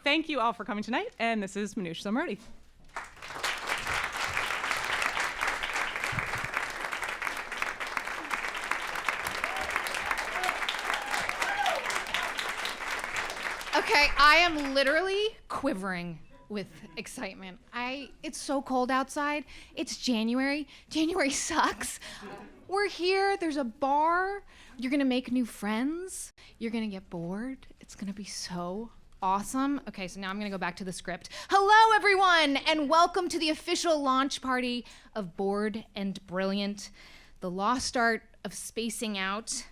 thank you all for coming tonight, and this is Manoush Zomorodi. Okay, I am literally quivering with excitement. It's so cold outside. It's January. January sucks. We're here. There's a bar. You're going to make new friends. You're going to get bored. It's going to be so awesome. Okay, so now I'm going to go back to the script. Hello, everyone, and welcome to the official launch party of Bored and Brilliant, the lost art of spacing out.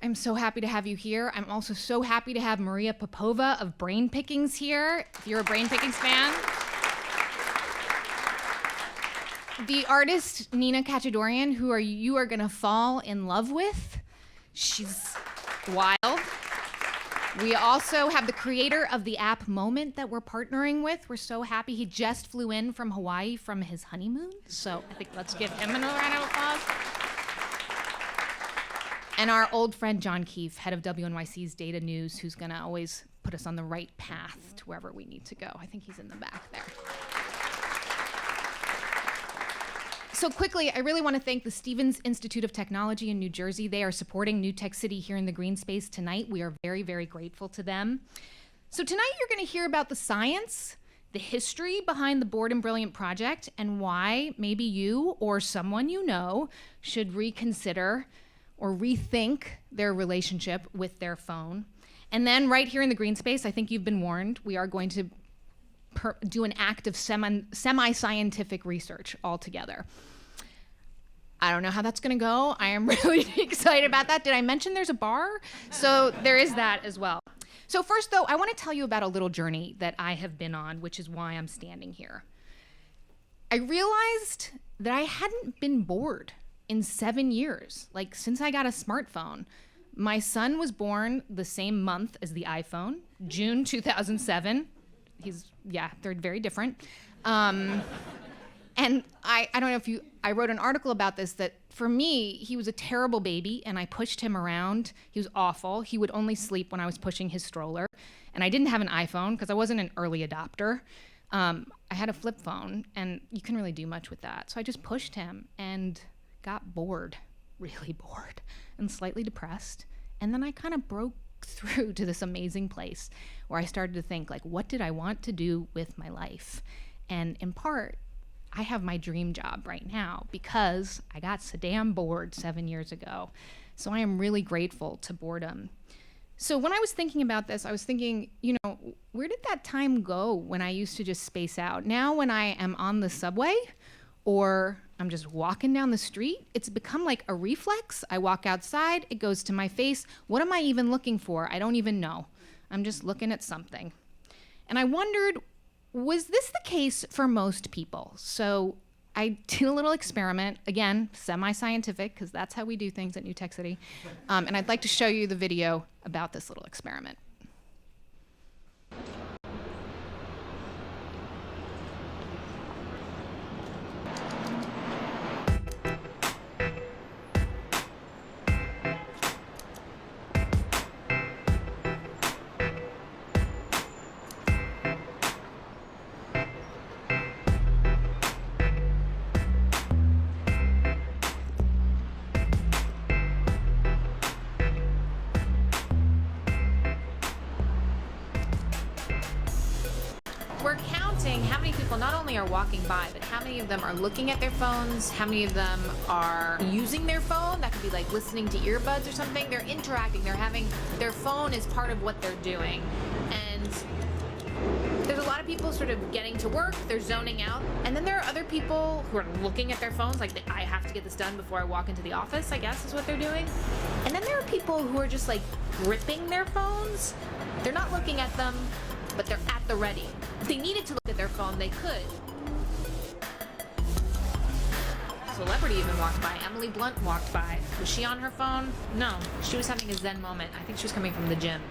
I'm so happy to have you here. I'm also so happy to have Maria Popova of Brain Pickings here, if you're a Brain Pickings fan. The artist Nina Katchadourian, who you are gonna fall in love with. She's wild. We also have the creator of the app Moment that we're partnering with. We're so happy. He just flew in from Hawaii from his honeymoon. So I think let's give him a round of applause. And our old friend John Keefe, head of WNYC's data news, who's gonna always put us on the right path to wherever we need to go. I think he's in the back there. So quickly, I really wanna thank the Stevens Institute of Technology in New Jersey. They are supporting New Tech City here in the Greene Space tonight. We are very, very grateful to them. So tonight you're gonna hear about the science, the history behind the Bored and Brilliant project, and why maybe you or someone you know should reconsider or rethink their relationship with their phone. And then right here in the Greene Space, I think you've been warned, we are going to do an act of semi-scientific research altogether. I don't know how that's gonna go. I am really excited about that. Did I mention there's a bar? So there is that as well. So first though, I wanna tell you about a little journey that I have been on, which is why I'm standing here. I realized that I hadn't been bored in 7 years, like since I got a smartphone. My son was born the same month as the iPhone, June 2007. They're very different. And I don't know if I wrote an article about this, that for me, he was a terrible baby and I pushed him around. He was awful. He would only sleep when I was pushing his stroller. And I didn't have an iPhone because I wasn't an early adopter. I had a flip phone and you couldn't really do much with that. So I just pushed him and got bored, really bored, and slightly depressed. And then I kind of broke through to this amazing place where I started to think, like, what did I want to do with my life? And in part, I have my dream job right now because I got so damn bored 7 years ago. So I am really grateful to boredom. So when I was thinking about this, I was thinking, where did that time go when I used to just space out? Now when I am on the subway, or I'm just walking down the street, it's become like a reflex. I walk outside, it goes to my face. What am I even looking for? I don't even know. I'm just looking at something. And I wondered, was this the case for most people? So I did a little experiment, again, semi-scientific, because that's how we do things at New Tech City. And I'd like to show you the video about this little experiment. We're counting how many people not only are walking by, but how many of them are looking at their phones, how many of them are using their phone. That could be like listening to earbuds or something. They're interacting, their phone is part of what they're doing. And there's a lot of people sort of getting to work, they're zoning out. And then there are other people who are looking at their phones, like I have to get this done before I walk into the office, I guess is what they're doing. And then there are people who are just like gripping their phones. They're not looking at them, but they're at the ready. If they needed to look at their phone, they could. Celebrity even walked by. Emily Blunt walked by. Was she on her phone? No. She was having a Zen moment. I think she was coming from the gym.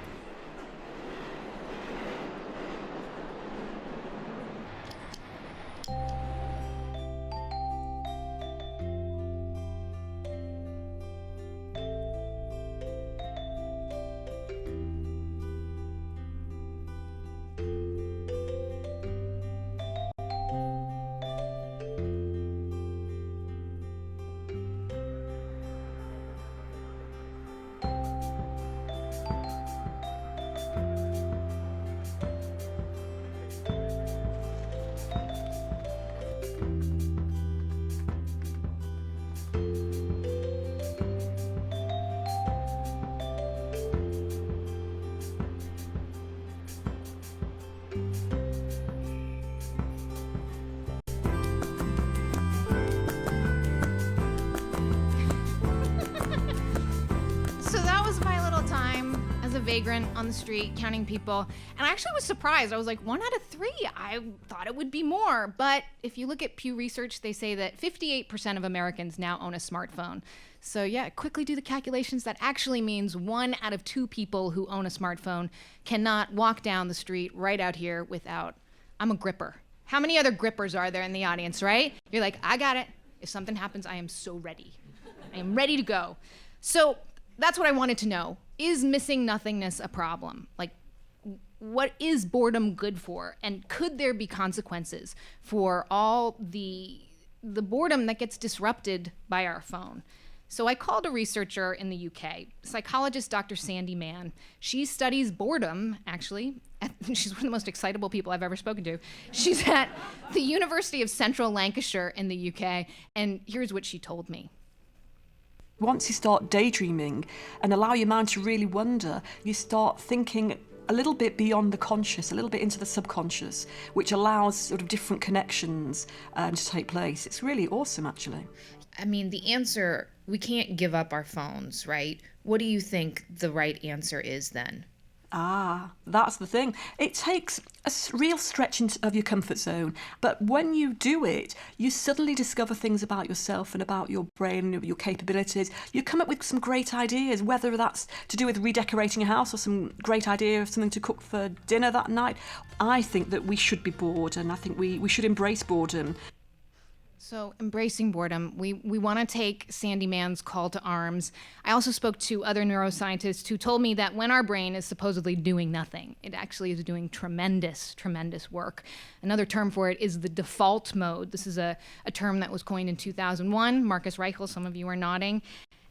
vagrant on the street counting people, and I actually was surprised. I was like, 1 out of 3. I thought it would be more. But if you look at Pew Research, they say that 58% of Americans now own a smartphone. So yeah, quickly do the calculations. That actually means 1 out of 2 people who own a smartphone cannot walk down the street right out here without, I'm a gripper. How many other grippers are there in the audience, right? You're like, I got it. If something happens, I am so ready. I am ready to go. So that's what I wanted to know. Is missing nothingness a problem? Like, what is boredom good for? And could there be consequences for all the boredom that gets disrupted by our phone? So I called a researcher in the UK, psychologist Dr. Sandy Mann. She studies boredom, actually. She's one of the most excitable people I've ever spoken to. She's at the University of Central Lancashire in the UK, and here's what she told me. Once you start daydreaming and allow your mind to really wander, you start thinking a little bit beyond the conscious, a little bit into the subconscious, which allows sort of different connections to take place. It's really awesome, actually. I mean, the answer, we can't give up our phones, right? What do you think the right answer is then? That's the thing. It takes a real stretch of your comfort zone, but when you do it, you suddenly discover things about yourself and about your brain and your capabilities. You come up with some great ideas, whether that's to do with redecorating a house or some great idea of something to cook for dinner that night. I think that we should be bored, and I think we should embrace boredom. So embracing boredom, we want to take Sandy Mann's call to arms. I also spoke to other neuroscientists who told me that when our brain is supposedly doing nothing, it actually is doing tremendous, tremendous work. Another term for it is the default mode. This is a term that was coined in 2001. Marcus Reichel, some of you are nodding.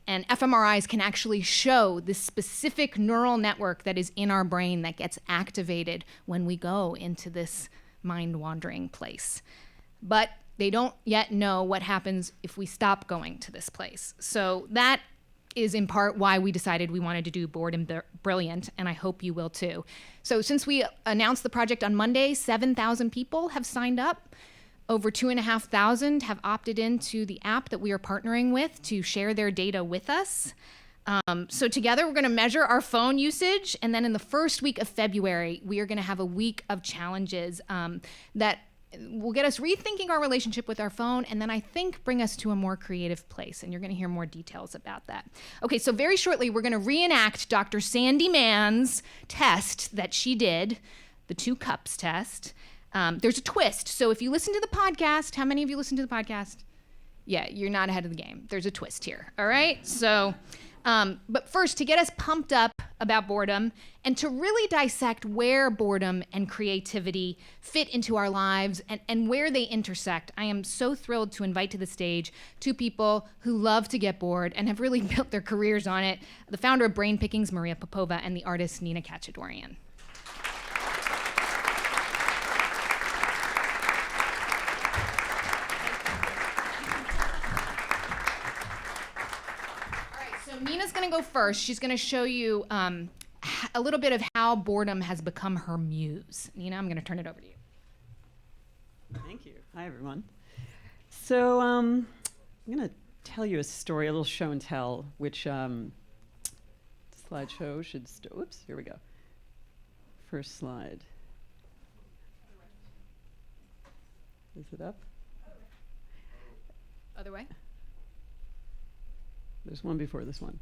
And fMRIs can actually show this specific neural network that is in our brain that gets activated when we go into this mind-wandering place. But they don't yet know what happens if we stop going to this place. So that is in part why we decided we wanted to do Bored and Brilliant, and I hope you will too. So since we announced the project on Monday, 7,000 people have signed up. Over 2,500 have opted into the app that we are partnering with to share their data with us. So together we're going to measure our phone usage, and then in the first week of February, we are going to have a week of challenges that will get us rethinking our relationship with our phone, and then I think bring us to a more creative place. And you're going to hear more details about that. Okay, so very shortly, we're going to reenact Dr. Sandy Mann's test that she did, the 2 cups test. There's a twist. So if you listen to the podcast, how many of you listen to the podcast? Yeah, you're not ahead of the game. There's a twist here, all right? So, but first, to get us pumped up about boredom and to really dissect where boredom and creativity fit into our lives and where they intersect, I am so thrilled to invite to the stage 2 people who love to get bored and have really built their careers on it, the founder of Brain Pickings, Maria Popova, and the artist Nina Katchadourian. Nina's going to go first. She's going to show you a little bit of how boredom has become her muse. Nina, I'm going to turn it over to you. Thank you. Hi, everyone. So I'm going to tell you a story, a little show and tell, which slideshow should oops, here we go. First slide. Is it up? Other way. There's one before this one.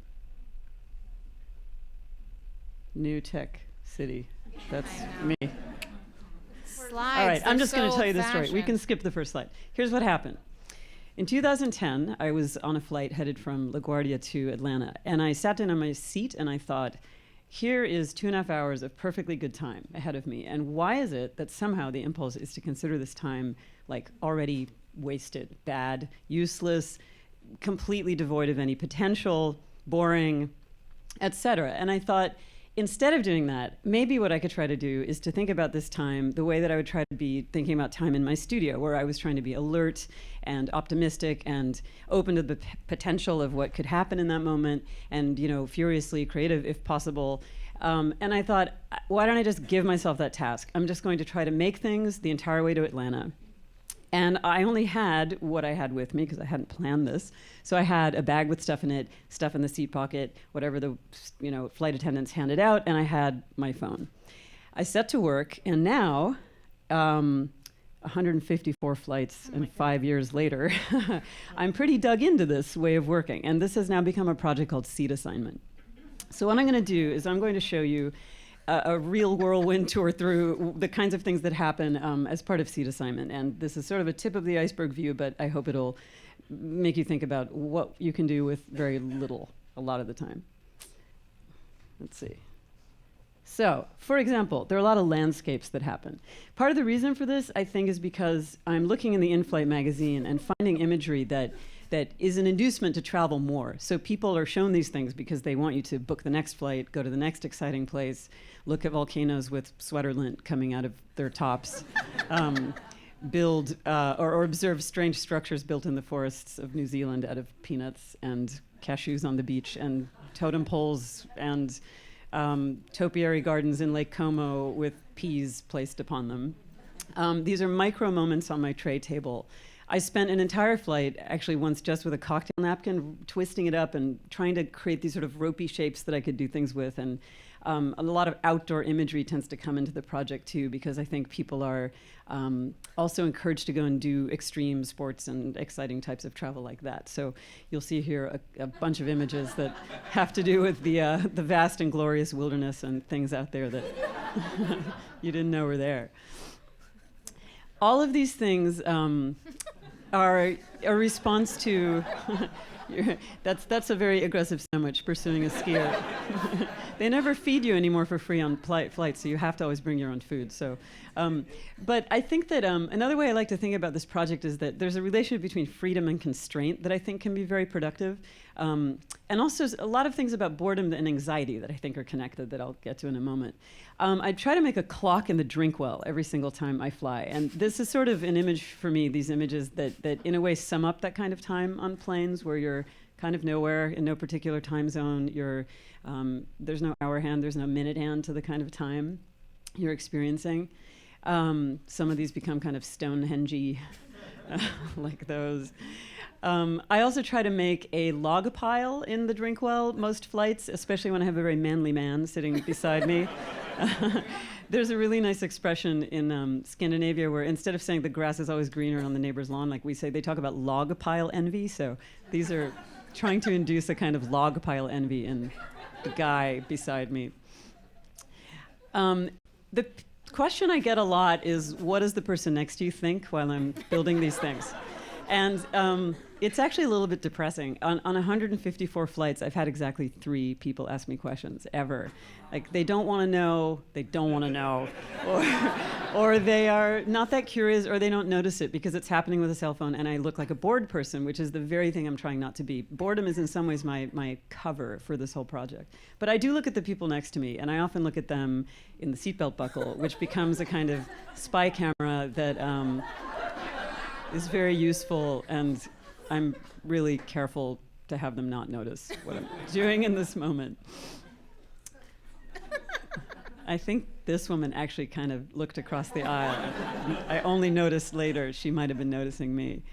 New Tech City. That's me. Slides. All right, I'm just going to tell you the story. We old-fashioned. can skip the first slide. Here's what happened. In 2010, I was on a flight headed from LaGuardia to Atlanta, and I sat down on my seat and I thought, here is 2.5 hours of perfectly good time ahead of me. And why is it that somehow the impulse is to consider this time like already wasted, bad, useless, completely devoid of any potential, boring, etc. And I thought, instead of doing that, maybe what I could try to do is to think about this time the way that I would try to be thinking about time in my studio, where I was trying to be alert and optimistic and open to the potential of what could happen in that moment, and furiously creative if possible. And I thought, why don't I just give myself that task? I'm just going to try to make things the entire way to Atlanta. And I only had what I had with me because I hadn't planned this. So I had a bag with stuff in it, stuff in the seat pocket, whatever the flight attendants handed out, and I had my phone. I set to work, and now, 154 flights and 5 years later, I'm pretty dug into this way of working. And this has now become a project called Seat Assignment. So what I'm going to do is I'm going to show you a real whirlwind tour through the kinds of things that happen as part of Seat Assignment. And this is sort of a tip of the iceberg view, but I hope it'll make you think about what you can do with very little a lot of the time. Let's see. So, for example, there are a lot of landscapes that happen. Part of the reason for this, I think, is because I'm looking in the in-flight magazine and finding imagery that is an inducement to travel more. So people are shown these things because they want you to book the next flight, go to the next exciting place, look at volcanoes with sweater lint coming out of their tops, build or observe strange structures built in the forests of New Zealand out of peanuts and cashews on the beach and totem poles and topiary gardens in Lake Como with peas placed upon them. These are micro moments on my tray table. I spent an entire flight, actually once just with a cocktail napkin, twisting it up and trying to create these sort of ropey shapes that I could do things with. And a lot of outdoor imagery tends to come into the project too, because I think people are also encouraged to go and do extreme sports and exciting types of travel like that. So you'll see here a bunch of images that have to do with the vast and glorious wilderness and things out there that you didn't know were there. All of these things are a response to that's a very aggressive sandwich, pursuing a skier. They never feed you anymore for free on flights, so you have to always bring your own food. So, but I think that another way I like to think about this project is that there's a relationship between freedom and constraint that I think can be very productive. And also a lot of things about boredom and anxiety that I think are connected that I'll get to in a moment. I try to make a clock in the drink well every single time I fly. And this is sort of an image for me, these images that in a way sum up that kind of time on planes where you're kind of nowhere in no particular time zone. There's no hour hand, there's no minute hand to the kind of time you're experiencing. Some of these become kind of Stonehenge-y, like those. I also try to make a log pile in the drink well most flights, especially when I have a very manly man sitting beside me. There's a really nice expression in Scandinavia where instead of saying the grass is always greener on the neighbor's lawn, like we say, they talk about log pile envy. So these are trying to induce a kind of log pile envy in the guy beside me. The question I get a lot is, what does the person next to you think while I'm building these things? And it's actually a little bit depressing. On 154 flights, I've had exactly 3 people ask me questions, ever. Like, they don't want to know, or they are not that curious, or they don't notice it because it's happening with a cell phone, and I look like a bored person, which is the very thing I'm trying not to be. Boredom is in some ways my cover for this whole project. But I do look at the people next to me, and I often look at them in the seatbelt buckle, which becomes a kind of spy camera that is very useful, and I'm really careful to have them not notice what I'm doing in this moment. I think this woman actually kind of looked across the aisle. I only noticed later she might have been noticing me.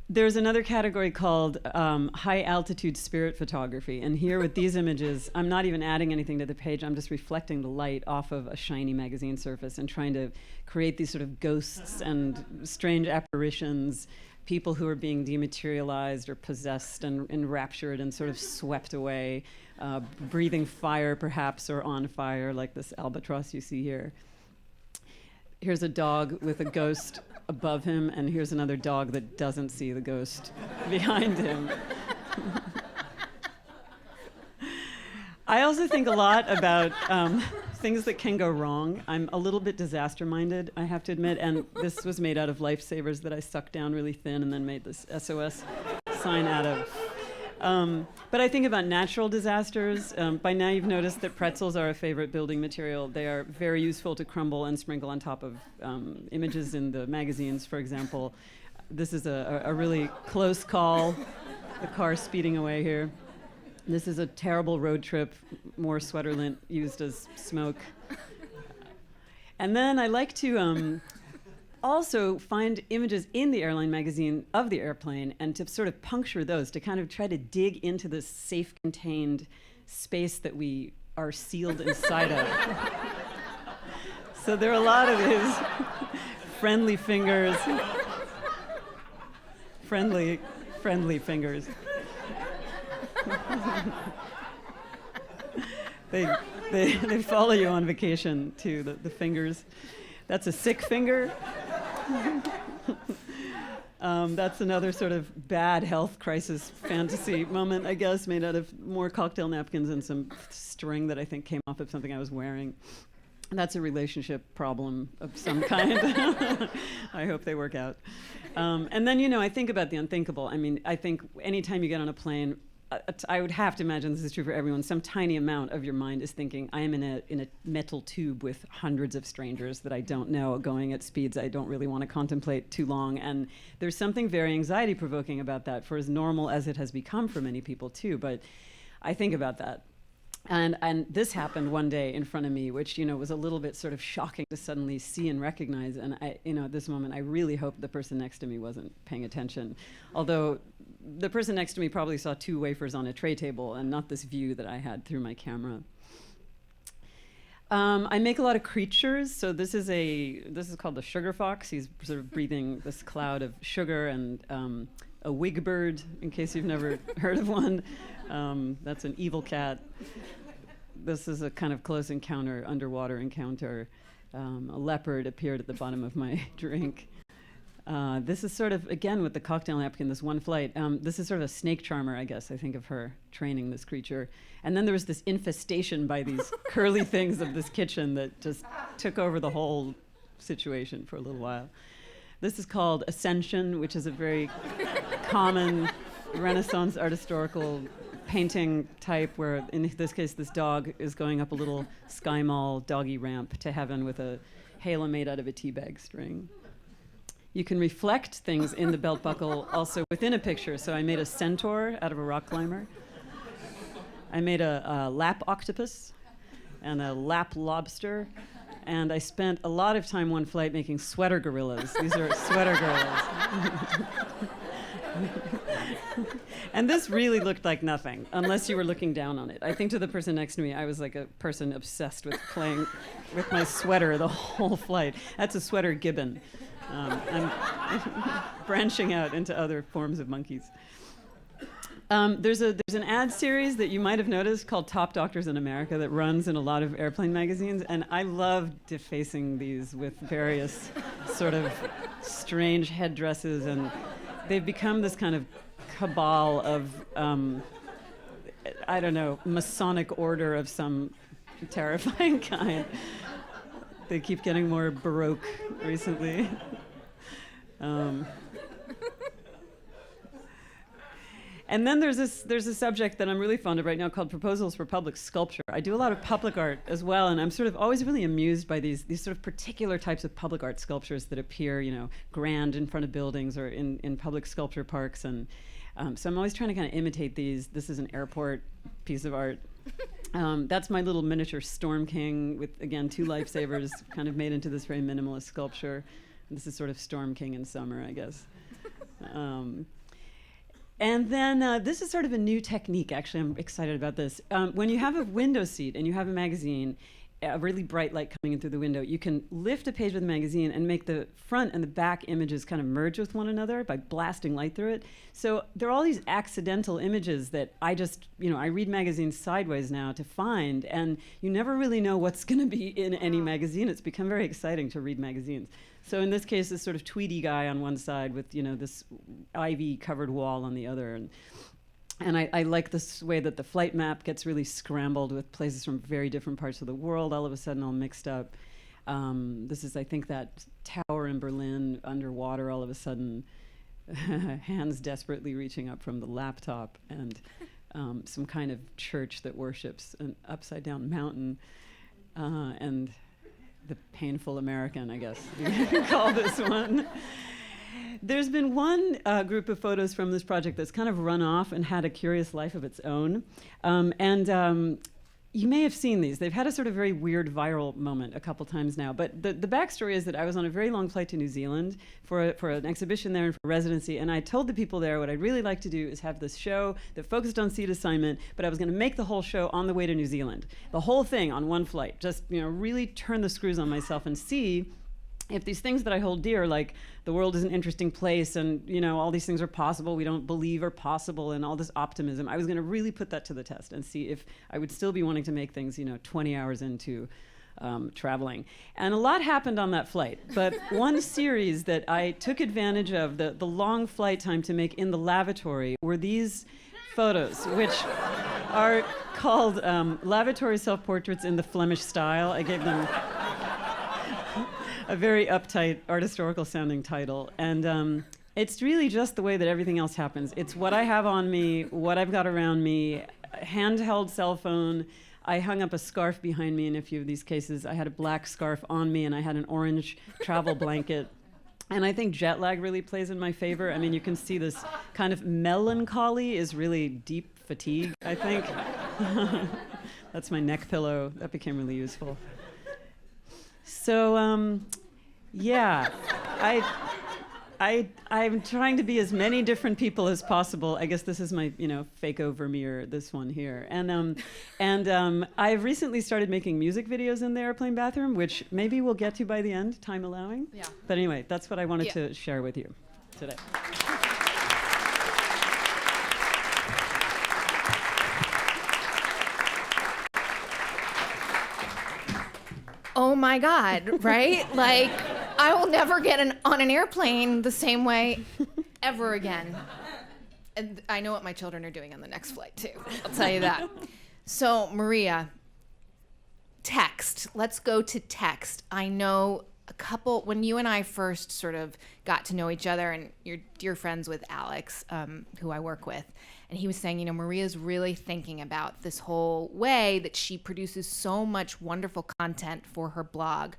There's another category called high-altitude spirit photography. And here with these images, I'm not even adding anything to the page. I'm just reflecting the light off of a shiny magazine surface and trying to create these sort of ghosts and strange apparitions, people who are being dematerialized or possessed and enraptured and sort of swept away, breathing fire perhaps, or on fire, like this albatross you see here. Here's a dog with a ghost above him, and here's another dog that doesn't see the ghost behind him. I also think a lot about things that can go wrong. I'm a little bit disaster-minded, I have to admit, and this was made out of lifesavers that I sucked down really thin and then made this SOS sign out of. But I think about natural disasters. By now you've noticed that pretzels are a favorite building material. They are very useful to crumble and sprinkle on top of images in the magazines, for example. This is a really close call, the car speeding away here. This is a terrible road trip, more sweater lint used as smoke. And then I like to also find images in the airline magazine of the airplane and to sort of puncture those, to kind of try to dig into this safe, contained space that we are sealed inside of. So there are a lot of these friendly fingers. Friendly fingers. They follow you on vacation too, the fingers. That's a sick finger. That's another sort of bad health crisis fantasy moment, I guess, made out of more cocktail napkins and some string that I think came off of something I was wearing. That's a relationship problem of some kind. I hope they work out. And then, I think about the unthinkable. I mean, I think anytime you get on a plane, I would have to imagine this is true for everyone. Some tiny amount of your mind is thinking, I am in a metal tube with hundreds of strangers that I don't know, going at speeds I don't really want to contemplate too long. And there's something very anxiety-provoking about that, for as normal as it has become for many people too. But I think about that. And this happened one day in front of me, which, was a little bit sort of shocking to suddenly see and recognize. And at this moment, I really hope the person next to me wasn't paying attention. Although the person next to me probably saw 2 wafers on a tray table and not this view that I had through my camera. I make a lot of creatures. So this is called the sugar fox. He's sort of breathing this cloud of sugar, and a wig bird, in case you've never heard of one. That's an evil cat. This is a kind of close encounter, underwater encounter. A leopard appeared at the bottom of my drink. This is sort of, again, with the cocktail napkin, this one flight. This is sort of a snake charmer, I guess. I think of her training this creature. And then there was this infestation by these curly things of this kitchen that just took over the whole situation for a little while. This is called Ascension, which is a very common Renaissance art historical painting type, where in this case this dog is going up a little Sky Mall doggy ramp to heaven with a halo made out of a teabag string. You can reflect things in the belt buckle also within a picture. So I made a centaur out of a rock climber. I made a lap octopus and a lap lobster. And I spent a lot of time one flight making sweater gorillas. These are sweater gorillas. And this really looked like nothing, unless you were looking down on it. I think to the person next to me, I was like a person obsessed with playing with my sweater the whole flight. That's a sweater gibbon. I'm branching out into other forms of monkeys. There's an ad series that you might have noticed called Top Doctors in America that runs in a lot of airplane magazines, and I love defacing these with various sort of strange headdresses, and they've become this kind of cabal of, I don't know, Masonic order of some terrifying kind. They keep getting more Baroque recently. And then there's a subject that I'm really fond of right now called proposals for public sculpture. I do a lot of public art as well, and I'm sort of always really amused by these sort of particular types of public art sculptures that appear, grand in front of buildings or in public sculpture parks. And so I'm always trying to kind of imitate these. This is an airport piece of art. That's my little miniature Storm King with, again, 2 lifesavers kind of made into this very minimalist sculpture. And this is sort of Storm King in summer, I guess. And then this is sort of a new technique. Actually, I'm excited about this. When you have a window seat and you have a magazine, a really bright light coming in through the window, you can lift a page of the magazine and make the front and the back images kind of merge with one another by blasting light through it. So there are all these accidental images that I just, I read magazines sideways now to find, and you never really know what's going to be in any magazine. It's become very exciting to read magazines. So in this case, this sort of tweedy guy on one side with, this ivy-covered wall on the other. And I like this way that the flight map gets really scrambled with places from very different parts of the world, all of a sudden all mixed up. This is, I think, that tower in Berlin underwater, all of a sudden, hands desperately reaching up from the laptop, and some kind of church that worships an upside-down mountain, and the painful American, I guess you can call this one. There's been one group of photos from this project that's kind of run off and had a curious life of its own. you may have seen these. They've had a sort of very weird viral moment a couple times now. But the backstory is that I was on a very long flight to New Zealand for an exhibition there and for residency. And I told the people there what I'd really like to do is have this show that focused on seat assignment, but I was going to make the whole show on the way to New Zealand. The whole thing on one flight. Just, really turn the screws on myself and see if these things that I hold dear, like the world is an interesting place and, all these things are possible, we don't believe are possible, and all this optimism, I was going to really put that to the test and see if I would still be wanting to make things, 20 hours into traveling. And a lot happened on that flight. But one series that I took advantage of, the long flight time to make in the lavatory, were these photos, which are called lavatory self-portraits in the Flemish style. I gave them a very uptight, art historical sounding title. And it's really just the way that everything else happens. It's what I have on me, what I've got around me, handheld cell phone. I hung up a scarf behind me in a few of these cases. I had a black scarf on me and I had an orange travel blanket. And I think jet lag really plays in my favor. I mean, you can see this kind of melancholy is really deep fatigue, I think. That's my neck pillow. That became really useful. So, I'm trying to be as many different people as possible. I guess this is my, Fako Vermeer, this one here. And I've recently started making music videos in the airplane bathroom, which maybe we'll get to by the end, time allowing. Yeah. But anyway, that's what I wanted to share with you today. Oh my God, right? Like, I will never get on an airplane the same way ever again. And I know what my children are doing on the next flight, too. I'll tell you that. So, Maria, text. Let's go to text. I know when you and I first sort of got to know each other, and you're dear friends with Alex, who I work with, and he was saying, Maria's really thinking about this whole way that she produces so much wonderful content for her blog,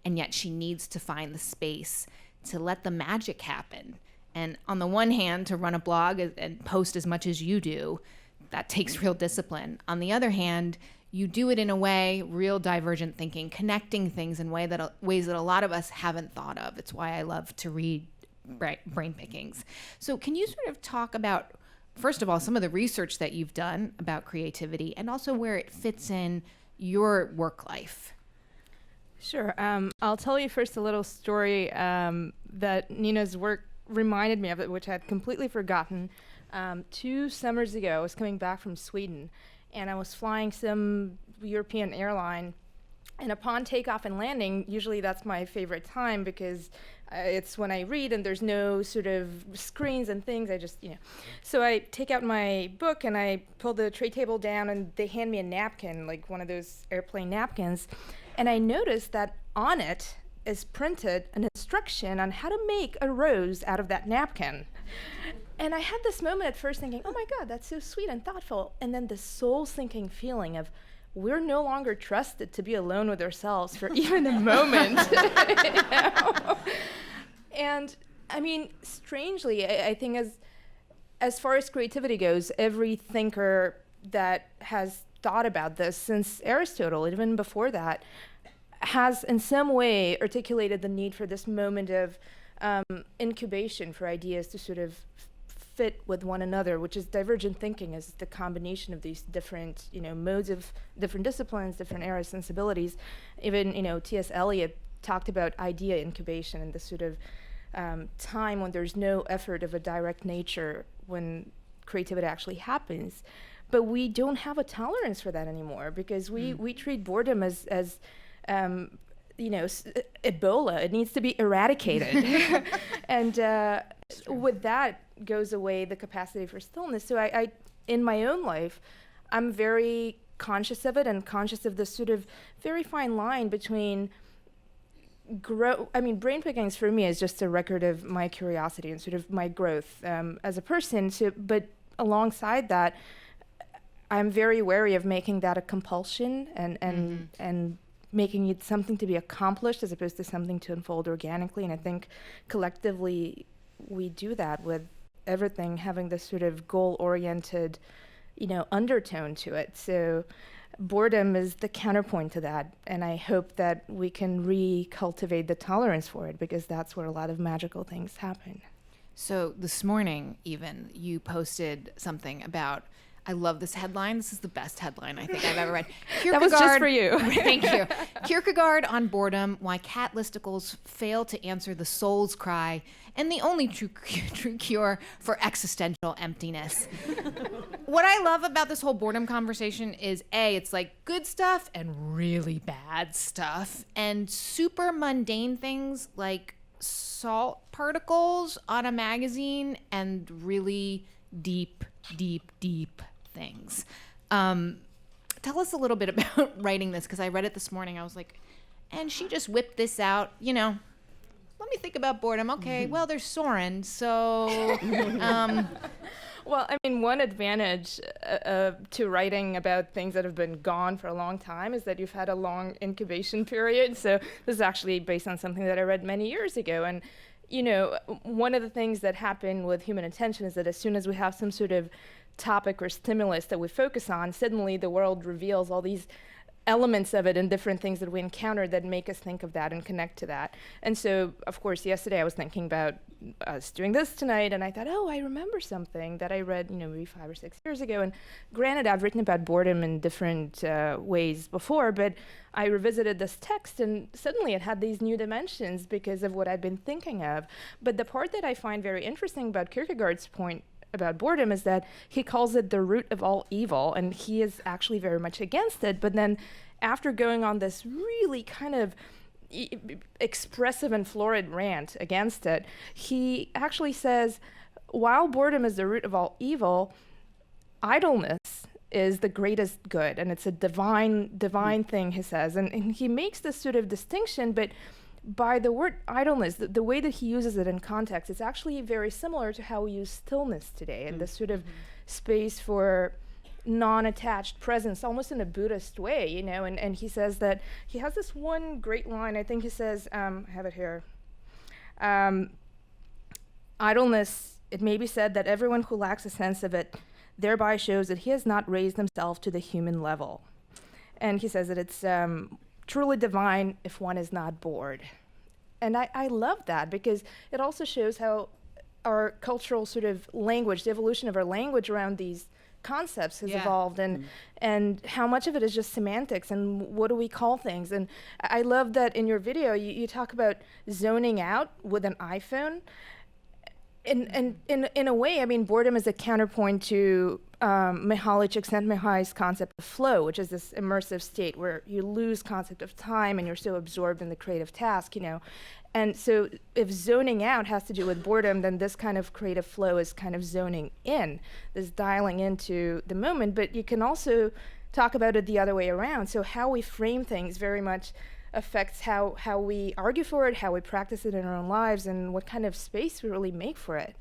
and yet she needs to find the space to let the magic happen. And on the one hand, to run a blog and post as much as you do, that takes real discipline. On the other hand, you do it in a way, real divergent thinking, connecting things in ways that a lot of us haven't thought of. It's why I love to read brain pickings. So can you sort of talk about, first of all, some of the research that you've done about creativity and also where it fits in your work life? Sure. I'll tell you first a little story that Nina's work reminded me of, it, which I had completely forgotten. 2 summers ago, I was coming back from Sweden, and I was flying some European airline. And upon takeoff and landing, usually that's my favorite time because it's when I read and there's no sort of screens and things. I just, So I take out my book and I pull the tray table down and they hand me a napkin, like one of those airplane napkins. And I noticed that on it is printed an instruction on how to make a rose out of that napkin. And I had this moment at first thinking, oh my God, that's so sweet and thoughtful. And then the soul-sinking feeling of, we're no longer trusted to be alone with ourselves for even a moment. And I mean, strangely, I think as far as creativity goes, every thinker that has thought about this since Aristotle, even before that, has in some way articulated the need for this moment of incubation for ideas to sort of fit with one another, which is divergent thinking, is the combination of these different, modes of different disciplines, different eras, sensibilities. Even, T.S. Eliot talked about idea incubation and this sort of time when there's no effort of a direct nature when creativity actually happens. But we don't have a tolerance for that anymore because we treat boredom as Ebola. It needs to be eradicated. And with that goes away the capacity for stillness. So I in my own life, I'm very conscious of it and conscious of this sort of very fine line between brain pickings for me is just a record of my curiosity and sort of my growth as a person. But alongside that, I'm very wary of making that a compulsion and making it something to be accomplished as opposed to something to unfold organically. And I think collectively we do that with everything having this sort of goal-oriented, undertone to it. So boredom is the counterpoint to that. And I hope that we can recultivate the tolerance for it, because that's where a lot of magical things happen. So this morning, even, you posted something about, I love this headline. This is the best headline I think I've ever read. That was just for you. Thank you. Kierkegaard on boredom, why cat listicles fail to answer the soul's cry, and the only true cure for existential emptiness. What I love about this whole boredom conversation is, A, it's like good stuff and really bad stuff, and super mundane things like salt particles on a magazine, and really deep things. Tell us a little bit about writing this, because I read it this morning. I was like, and she just whipped this out, let me think about boredom. Okay, well, there's Soren, so Well, I mean, one advantage to writing about things that have been gone for a long time is that you've had a long incubation period. So this is actually based on something that I read many years ago. And, one of the things that happen with human attention is that as soon as we have some sort of topic or stimulus that we focus on, suddenly the world reveals all these elements of it and different things that we encounter that make us think of that and connect to that. And so, of course, yesterday I was thinking about us doing this tonight, and I thought, I remember something that I read, maybe 5 or 6 years ago. And granted, I've written about boredom in different ways before, but I revisited this text, and suddenly it had these new dimensions because of what I'd been thinking of. But the part that I find very interesting about Kierkegaard's point about boredom is that he calls it the root of all evil, and he is actually very much against it. But then after going on this really kind of expressive and florid rant against it, he actually says, while boredom is the root of all evil, idleness is the greatest good, and it's a divine thing, he says. And he makes this sort of distinction, but by the word idleness, the way that he uses it in context, it's actually very similar to how we use stillness today, and this sort of space for non-attached presence, almost in a Buddhist way, and he says that he has this one great line. I think he says, I have it here, idleness, it may be said that everyone who lacks a sense of it thereby shows that he has not raised himself to the human level. And he says that it's truly divine if one is not bored. And I love that, because it also shows how our cultural sort of language, the evolution of our language around these concepts has evolved, and how much of it is just semantics and what do we call things. And I love that in your video you talk about zoning out with an iPhone. And in a way, I mean, boredom is a counterpoint to Mihaly Csikszentmihalyi's concept of flow, which is this immersive state where you lose concept of time and you're so absorbed in the creative task, And so if zoning out has to do with boredom, then this kind of creative flow is kind of zoning in, this dialing into the moment. But you can also talk about it the other way around. So how we frame things very much affects how we argue for it, how we practice it in our own lives, and what kind of space we really make for it.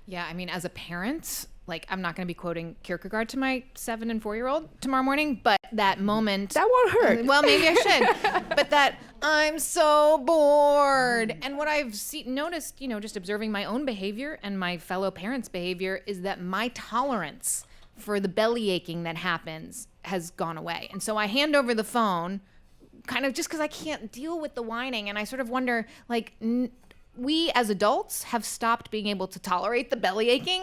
Yeah, I mean, as a parent, I'm not going to be quoting Kierkegaard to my 7 and 4-year-old tomorrow morning, but that moment... That won't hurt. Well, maybe I should. But that, I'm so bored. And what I've noticed, just observing my own behavior and my fellow parents' behavior, is that my tolerance for the belly aching that happens has gone away. And so I hand over the phone kind of just because I can't deal with the whining. And I sort of wonder, we as adults have stopped being able to tolerate the belly aching.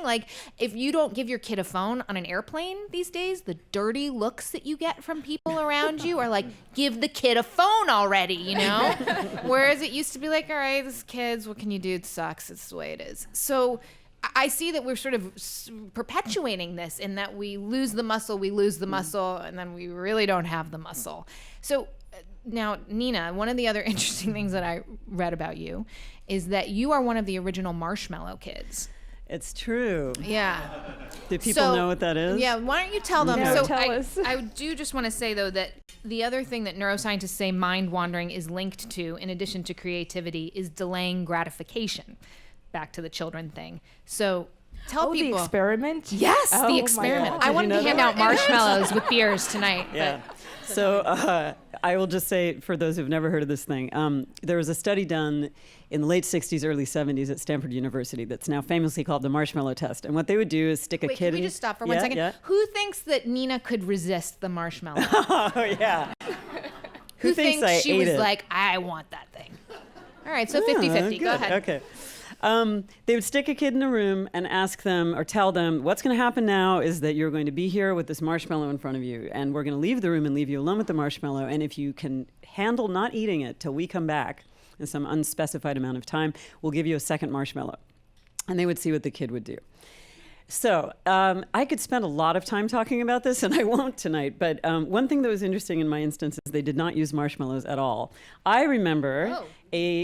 If you don't give your kid a phone on an airplane these days, the dirty looks that you get from people around you are give the kid a phone already, Whereas it used to be all right, this kids, what can you do? It sucks. It's the way it is. So I see that we're sort of perpetuating this in that we lose the muscle, and then we really don't have the muscle. So now, Nina, one of the other interesting things that I read about you is that you are one of the original marshmallow kids. It's true. Yeah. Do people know what that is? Yeah, why don't you tell them? No, So tell us. I do just want to say, though, that the other thing that neuroscientists say mind wandering is linked to, in addition to creativity, is delaying gratification. Back to the children thing. So Tell The people. experiment? Yes, Oh the my experiment. God. I wanted know to hand that? out marshmallows with beers tonight. Yeah. So I will just say, for those who've never heard of this thing, there was a study done in the late 60s, early 70s at Stanford University that's now famously called the marshmallow test. And what they would do is stick a Wait, kid can we in... just stop for 1 second? Yeah. Who thinks that Nina could resist the marshmallow? Oh, yeah. Who thinks I she ate was it? like, I want that thing? All right, so 50-50. Go Good. ahead. Okay. They would stick a kid in a room and ask them or tell them, what's going to happen now is that you're going to be here with this marshmallow in front of you, and we're going to leave the room and leave you alone with the marshmallow. And if you can handle not eating it till we come back in some unspecified amount of time, we'll give you a second marshmallow. And they would see what the kid would do. So I could spend a lot of time talking about this, and I won't tonight. But one thing that was interesting in my instance is they did not use marshmallows at all. I remember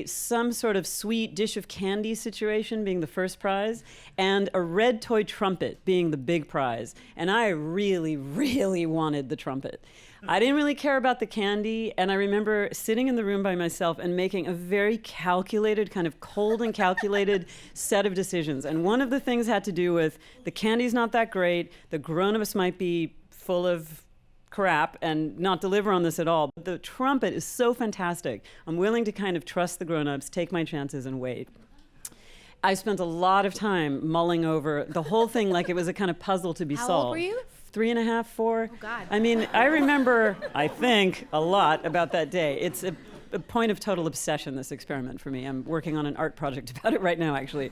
some sort of sweet dish of candy situation being the first prize, and a red toy trumpet being the big prize. And I really, really wanted the trumpet. I didn't really care about the candy, and I remember sitting in the room by myself and making a very calculated, kind of cold and calculated set of decisions. And one of the things had to do with the candy's not that great, the grown-ups might be full of crap and not deliver on this at all. But the trumpet is so fantastic. I'm willing to kind of trust the grown-ups, take my chances, and wait. I spent a lot of time mulling over the whole thing like it was a kind of puzzle to be How solved. old were you? 3.5, 4. Oh, God. I mean, I remember, I think, a lot about that day. It's a point of total obsession, this experiment for me. I'm working on an art project about it right now, actually.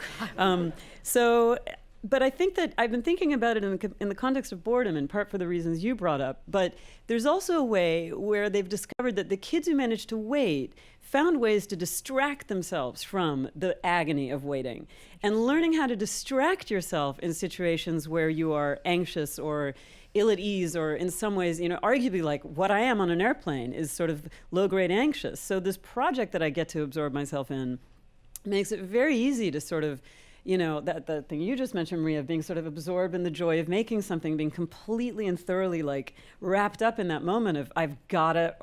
But I think that I've been thinking about it in the context of boredom, in part for the reasons you brought up. But there's also a way where they've discovered that the kids who managed to wait found ways to distract themselves from the agony of waiting. And learning how to distract yourself in situations where you are anxious or ill at ease, or in some ways, arguably like what I am on an airplane is sort of low-grade anxious. So this project that I get to absorb myself in makes it very easy to sort of, that the thing you just mentioned, Maria, of being sort of absorbed in the joy of making something, being completely and thoroughly like wrapped up in that moment of I've got to,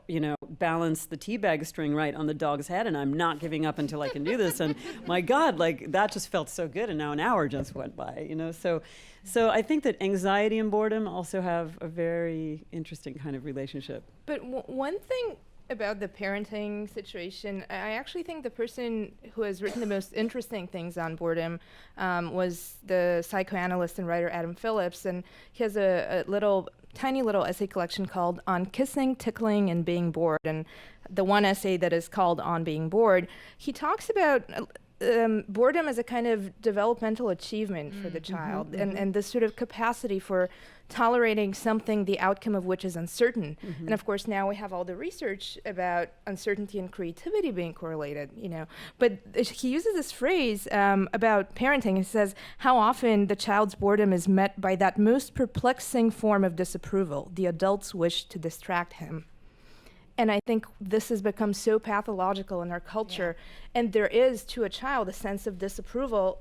balance the teabag string right on the dog's head, and I'm not giving up until I can do this. And my God, like that just felt so good, and now an hour just went by, So I think that anxiety and boredom also have a very interesting kind of relationship. But one thing about the parenting situation, I actually think the person who has written the most interesting things on boredom was the psychoanalyst and writer Adam Phillips, and he has a tiny little essay collection called On Kissing, Tickling, and Being Bored, and the one essay that is called On Being Bored, he talks about boredom as a kind of developmental achievement for the child, and this sort of capacity for tolerating something, the outcome of which is uncertain. And of course, now we have all the research about uncertainty and creativity being correlated, But he uses this phrase about parenting. He says, how often the child's boredom is met by that most perplexing form of disapproval, the adult's wish to distract him. And I think this has become so pathological in our culture. Yeah. And there is, to a child, a sense of disapproval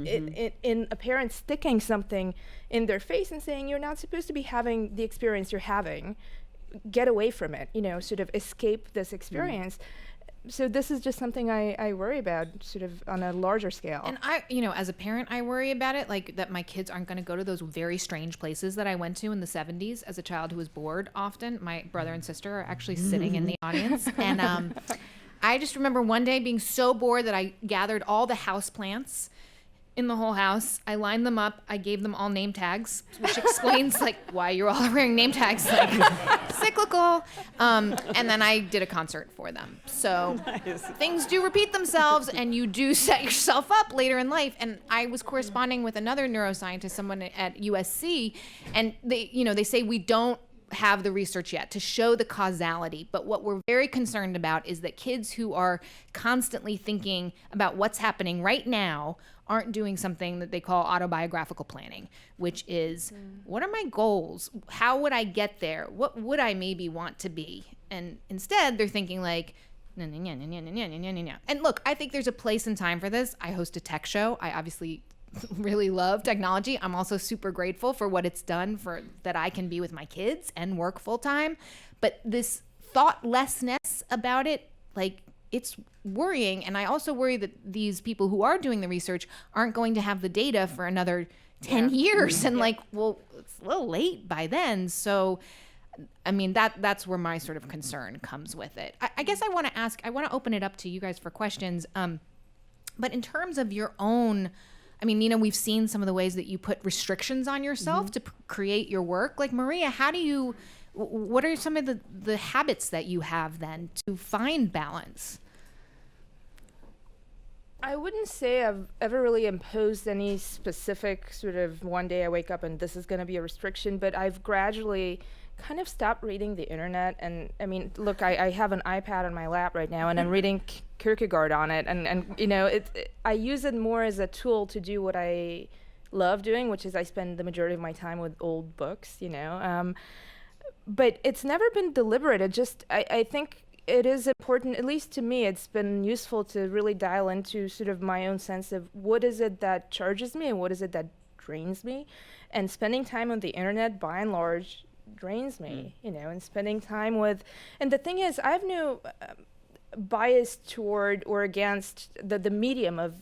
in a parent sticking something in their face and saying, you're not supposed to be having the experience you're having. Get away from it, sort of escape this experience. So this is just something I worry about sort of on a larger scale. And I, as a parent, I worry about it, like that my kids aren't going to go to those very strange places that I went to in the 70s as a child who was bored often. My brother and sister are actually sitting in the audience. And I just remember one day being so bored that I gathered all the house plants in the whole house. I lined them up. I gave them all name tags, which explains like why you're all wearing name tags, like cyclical. And then I did a concert for them. So things do repeat themselves, and you do set yourself up later in life. And I was corresponding with another neuroscientist, someone at USC, and they say we don't have the research yet to show the causality, but what we're very concerned about is that kids who are constantly thinking about what's happening right now aren't doing something that they call autobiographical planning, which is what are my goals? How would I get there? What would I maybe want to be? And instead they're thinking like, and look, I think there's a place and time for this. I host a tech show. I obviously really love technology. I'm also super grateful for what it's done for that I can be with my kids and work full time. But this thoughtlessness about it, like it's worrying. And I also worry that these people who are doing the research aren't going to have the data for another 10 years. And like, well, it's a little late by then. So, I mean, that's where my sort of concern comes with it. I guess I want to open it up to you guys for questions. But in terms of your own, I mean, Nina, we've seen some of the ways that you put restrictions on yourself to create your work. Like, Maria, what are some of the habits that you have then to find balance? I wouldn't say I've ever really imposed any specific sort of one day I wake up and this is going to be a restriction, but I've gradually kind of stopped reading the internet. And I mean, look, I have an iPad on my lap right now and I'm reading Kierkegaard on it. And you know, I use it more as a tool to do what I love doing, which is I spend the majority of my time with old books, you know. But it's never been deliberate. I think it is important, at least to me, it's been useful to really dial into sort of my own sense of what is it that charges me and what is it that drains me. And spending time on the internet, by and large, drains me, you know, and spending time with, and the thing is, I have no bias toward or against the medium of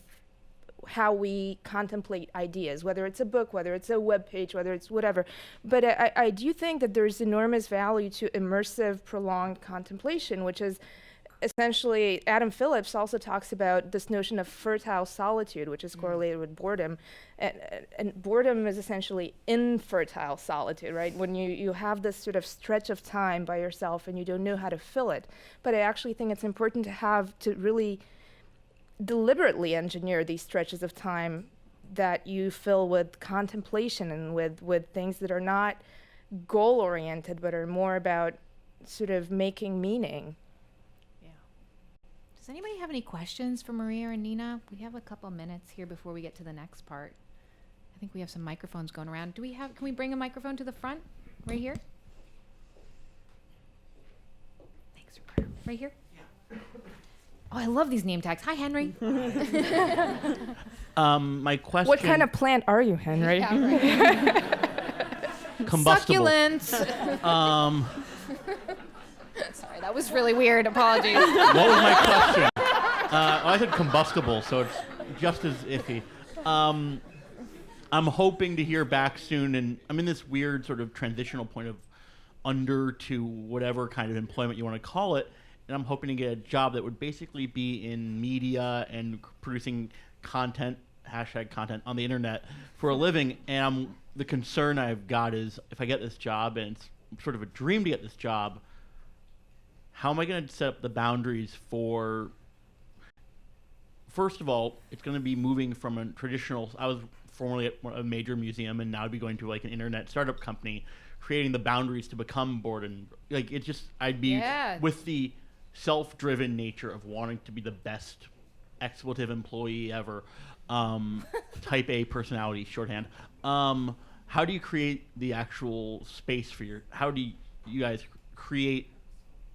how we contemplate ideas, whether it's a book, whether it's a web page, whether it's whatever. But I do think that there's enormous value to immersive, prolonged contemplation, which is essentially, Adam Phillips also talks about this notion of fertile solitude, which is correlated with boredom. And boredom is essentially infertile solitude, right? When you have this sort of stretch of time by yourself and you don't know how to fill it. But I actually think it's important to really deliberately engineer these stretches of time that you fill with contemplation and with things that are not goal-oriented, but are more about sort of making meaning. Does anybody have any questions for Maria and Nina? We have a couple minutes here before we get to the next part. I think we have some microphones going around. Can we bring a microphone to the front? Right here? Thanks, Roberta. Right here? Yeah. Oh, I love these name tags. Hi, Henry. My question. What kind of plant are you, Henry? Yeah, right. Combustible. Succulent. Sorry, that was really weird. Apologies. What was my question? I said combustible, so it's just as iffy. I'm hoping to hear back soon, and I'm in this weird sort of transitional point of under to whatever kind of employment you want to call it, and I'm hoping to get a job that would basically be in media and producing content, #content on the internet for a living. And the concern I've got is if I get this job, and it's sort of a dream to get this job, how am I going to set up the boundaries for, first of all, it's going to be moving from a traditional, I was formerly at a major museum, and now I'd be going to like an internet startup company, creating the boundaries to become bored. And like, it just, I'd be with the self-driven nature of wanting to be the best expletive employee ever, type A personality, shorthand. How do you create the actual space for how do you guys create,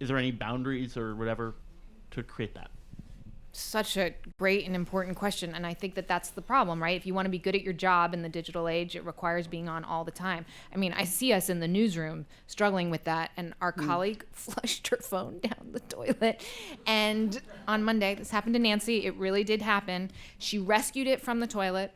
is there any boundaries or whatever to create that? Such a great and important question. And I think that that's the problem, right? If you want to be good at your job in the digital age, it requires being on all the time. I mean, I see us in the newsroom struggling with that. And our colleague flushed her phone down the toilet. And on Monday, this happened to Nancy. It really did happen. She rescued it from the toilet.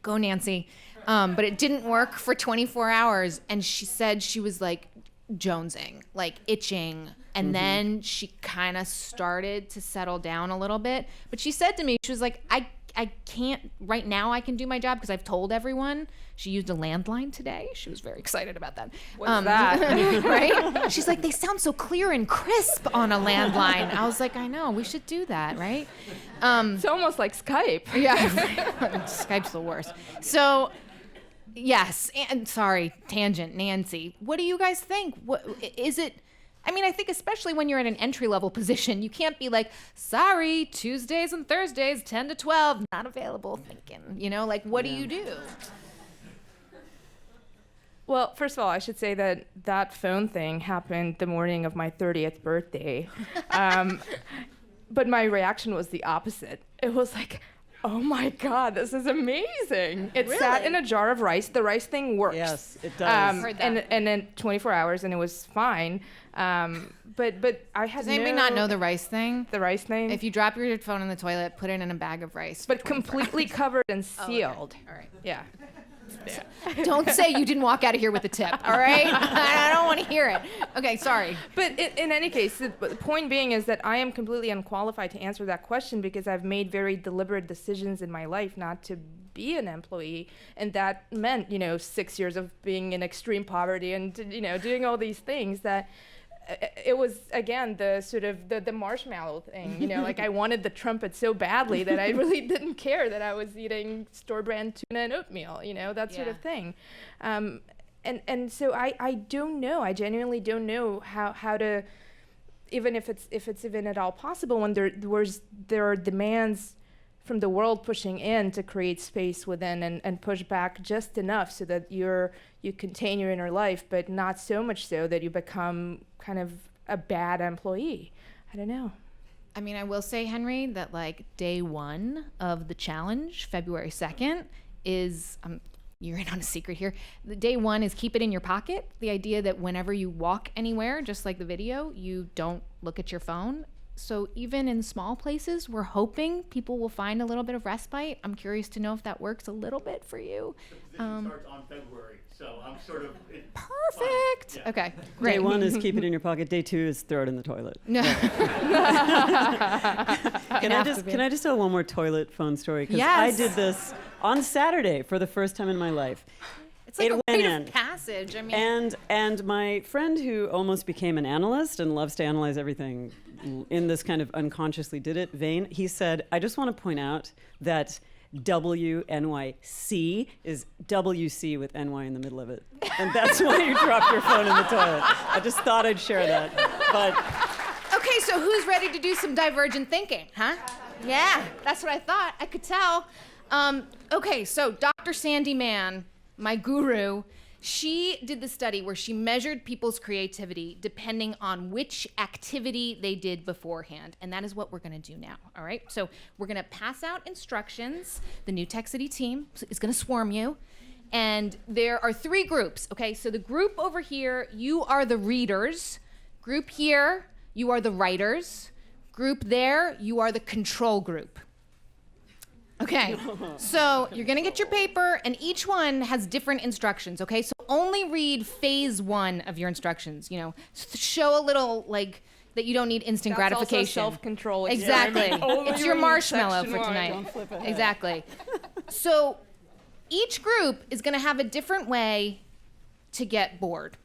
Go, Nancy. But it didn't work for 24 hours. And she said she was like jonesing, like itching. And then she kind of started to settle down a little bit. But she said to me, she was like, I can't, right now I can do my job because I've told everyone. She used a landline today. She was very excited about that. What's that? Right? She's like, they sound so clear and crisp on a landline. I was like, I know, we should do that, right? It's almost like Skype. Yeah, Skype's the worst. So, yes, and sorry, tangent, Nancy. What do you guys think? What is it? I mean, I think especially when you're in an entry-level position, you can't be like, sorry, Tuesdays and Thursdays, 10 to 12, not available, thinking, you know, like, what do you do? Well, first of all, I should say that phone thing happened the morning of my 30th birthday. But my reaction was the opposite. It was like, oh my God, this is amazing. It sat in a jar of rice. The rice thing works. Yes, it does. Heard that. And then 24 hours and it was fine. But I had Does anybody not know the rice thing? the rice thing? If you drop your phone in the toilet, put it in a bag of rice. But completely covered and Oh, okay. sealed. All right. Yeah. Don't say you didn't walk out of here with a tip, all right? I don't want to hear it. Okay, sorry. But in any case, the point being is that I am completely unqualified to answer that question because I've made very deliberate decisions in my life not to be an employee, and that meant 6 years of being in extreme poverty and doing all these things that it was, again, the sort of the marshmallow thing, like I wanted the trumpet so badly that I really didn't care that I was eating store-brand tuna and oatmeal, that sort of thing. And so I don't know. I genuinely don't know how to, even if it's even at all possible, when there are demands from the world pushing in to create space within and push back just enough so that you contain your inner life, but not so much so that you become kind of a bad employee. I don't know. I mean, I will say, Henry, that like day 1 of the challenge, February 2nd, is, you're in on a secret here. The day 1 is keep it in your pocket. The idea that whenever you walk anywhere, just like the video, you don't look at your phone. So even in small places, we're hoping people will find a little bit of respite. I'm curious to know if that works a little bit for you. The vision starts on February, so I'm sort of... Perfect. Yeah. Okay, great. Day 1 is keep it in your pocket. Day 2 is throw it in the toilet. No. Can I just tell one more toilet phone story? Because Yes. I did this on Saturday for the first time in my life. It's like It a went rite in. of passage. I mean, And my friend who almost became an analyst and loves to analyze everything in this kind of unconsciously did it vein, he said, I just want to point out that WNYC is WC with NY in the middle of it. And that's why you dropped your phone in the toilet. I just thought I'd share that. But okay, so who's ready to do some divergent thinking, huh? Yeah, that's what I thought. I could tell. Okay, so Dr. Sandy Mann, my guru, she did the study where she measured people's creativity depending on which activity they did beforehand. And that is what we're going to do now, all right? So we're going to pass out instructions. The New Tech City team is going to swarm you. And there are 3 groups, okay? So the group over here, you are the readers. Group here, you are the writers. Group there, you are the control group. Okay, so you're gonna get your paper, and each one has different instructions, okay? So only read phase 1 of your instructions, show a little, like, that you don't need instant That's gratification. also self-control. Exactly. Only It's your read marshmallow section for one. tonight. Don't flip ahead. Exactly. So each group is gonna have a different way to get bored.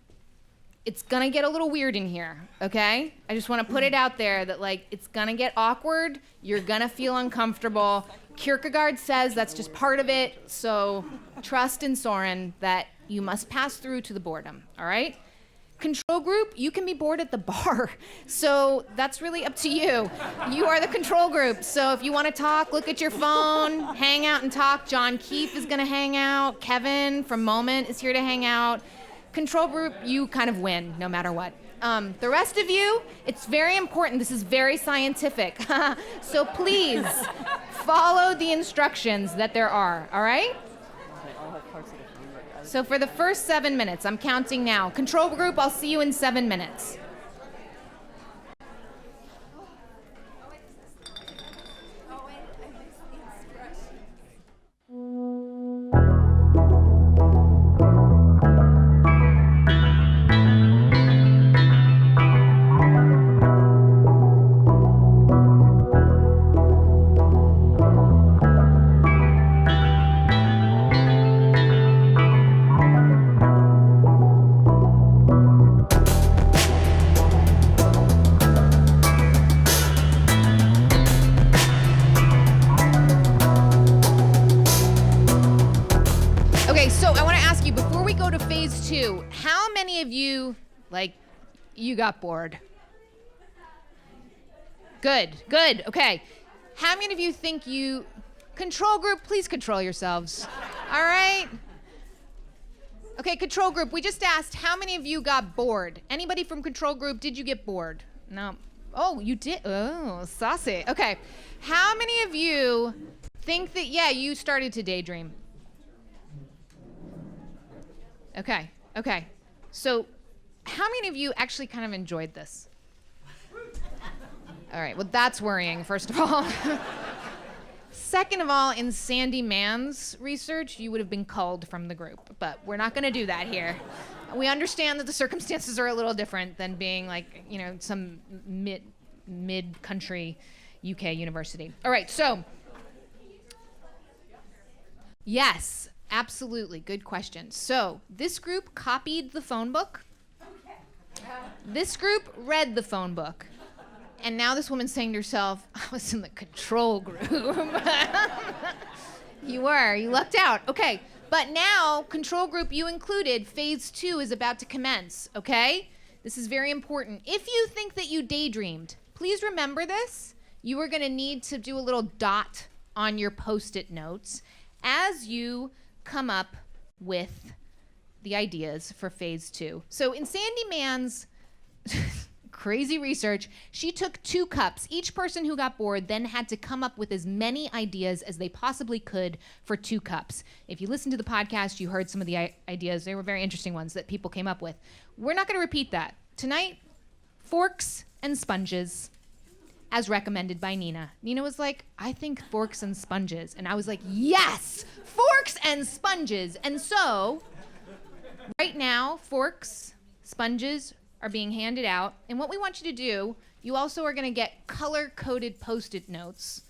It's gonna get a little weird in here, okay? I just wanna put it out there that, like, it's gonna get awkward. You're gonna feel uncomfortable. Kierkegaard says that's just part of it, so trust in Soren that you must pass through to the boredom, all right? Control group, you can be bored at the bar, so that's really up to you. You are the control group, so if you want to talk, look at your phone, hang out and talk. John Keefe is going to hang out. Kevin from Moment is here to hang out. Control group, you kind of win no matter what. The rest of you, it's very important. This is very scientific. So please follow the instructions that there are, all right? So for the first 7 minutes, I'm counting now. Control group, I'll see you in 7 minutes. Okay, so I want to ask you, before we go to phase 2, how many of you, you got bored? Good, okay. How many of you think control group, please control yourselves. All right? Okay, control group, we just asked how many of you got bored? Anybody from control group, did you get bored? No. Oh, you did? Oh, saucy. Okay. How many of you think that, you started to daydream? Okay. So how many of you actually kind of enjoyed this? All right, well, that's worrying, first of all. Second of all, in Sandy Mann's research, you would have been culled from the group, but we're not going to do that here. We understand that the circumstances are a little different than being like, you know, some mid-country UK university. All right, so yes, absolutely, good question. So this group copied the phone book. This group read the phone book. And now this woman's saying to herself, I was in the control group. You lucked out. Okay, but now, control group you included, phase 2 is about to commence, okay? This is very important. If you think that you daydreamed, please remember this. You are gonna need to do a little dot on your Post-it notes as you come up with the ideas for phase 2. So in Sandy Mann's crazy research, she took 2 cups. Each person who got bored then had to come up with as many ideas as they possibly could for 2 cups. If you listened to the podcast, you heard some of the ideas. They were very interesting ones that people came up with. We're not going to repeat that. Tonight, forks and sponges, as recommended by Nina. Nina was like, I think forks and sponges. And I was like, yes, forks and sponges. And so, right now, forks, sponges, are being handed out. And what we want you to do, you also are gonna get color-coded Post-it notes.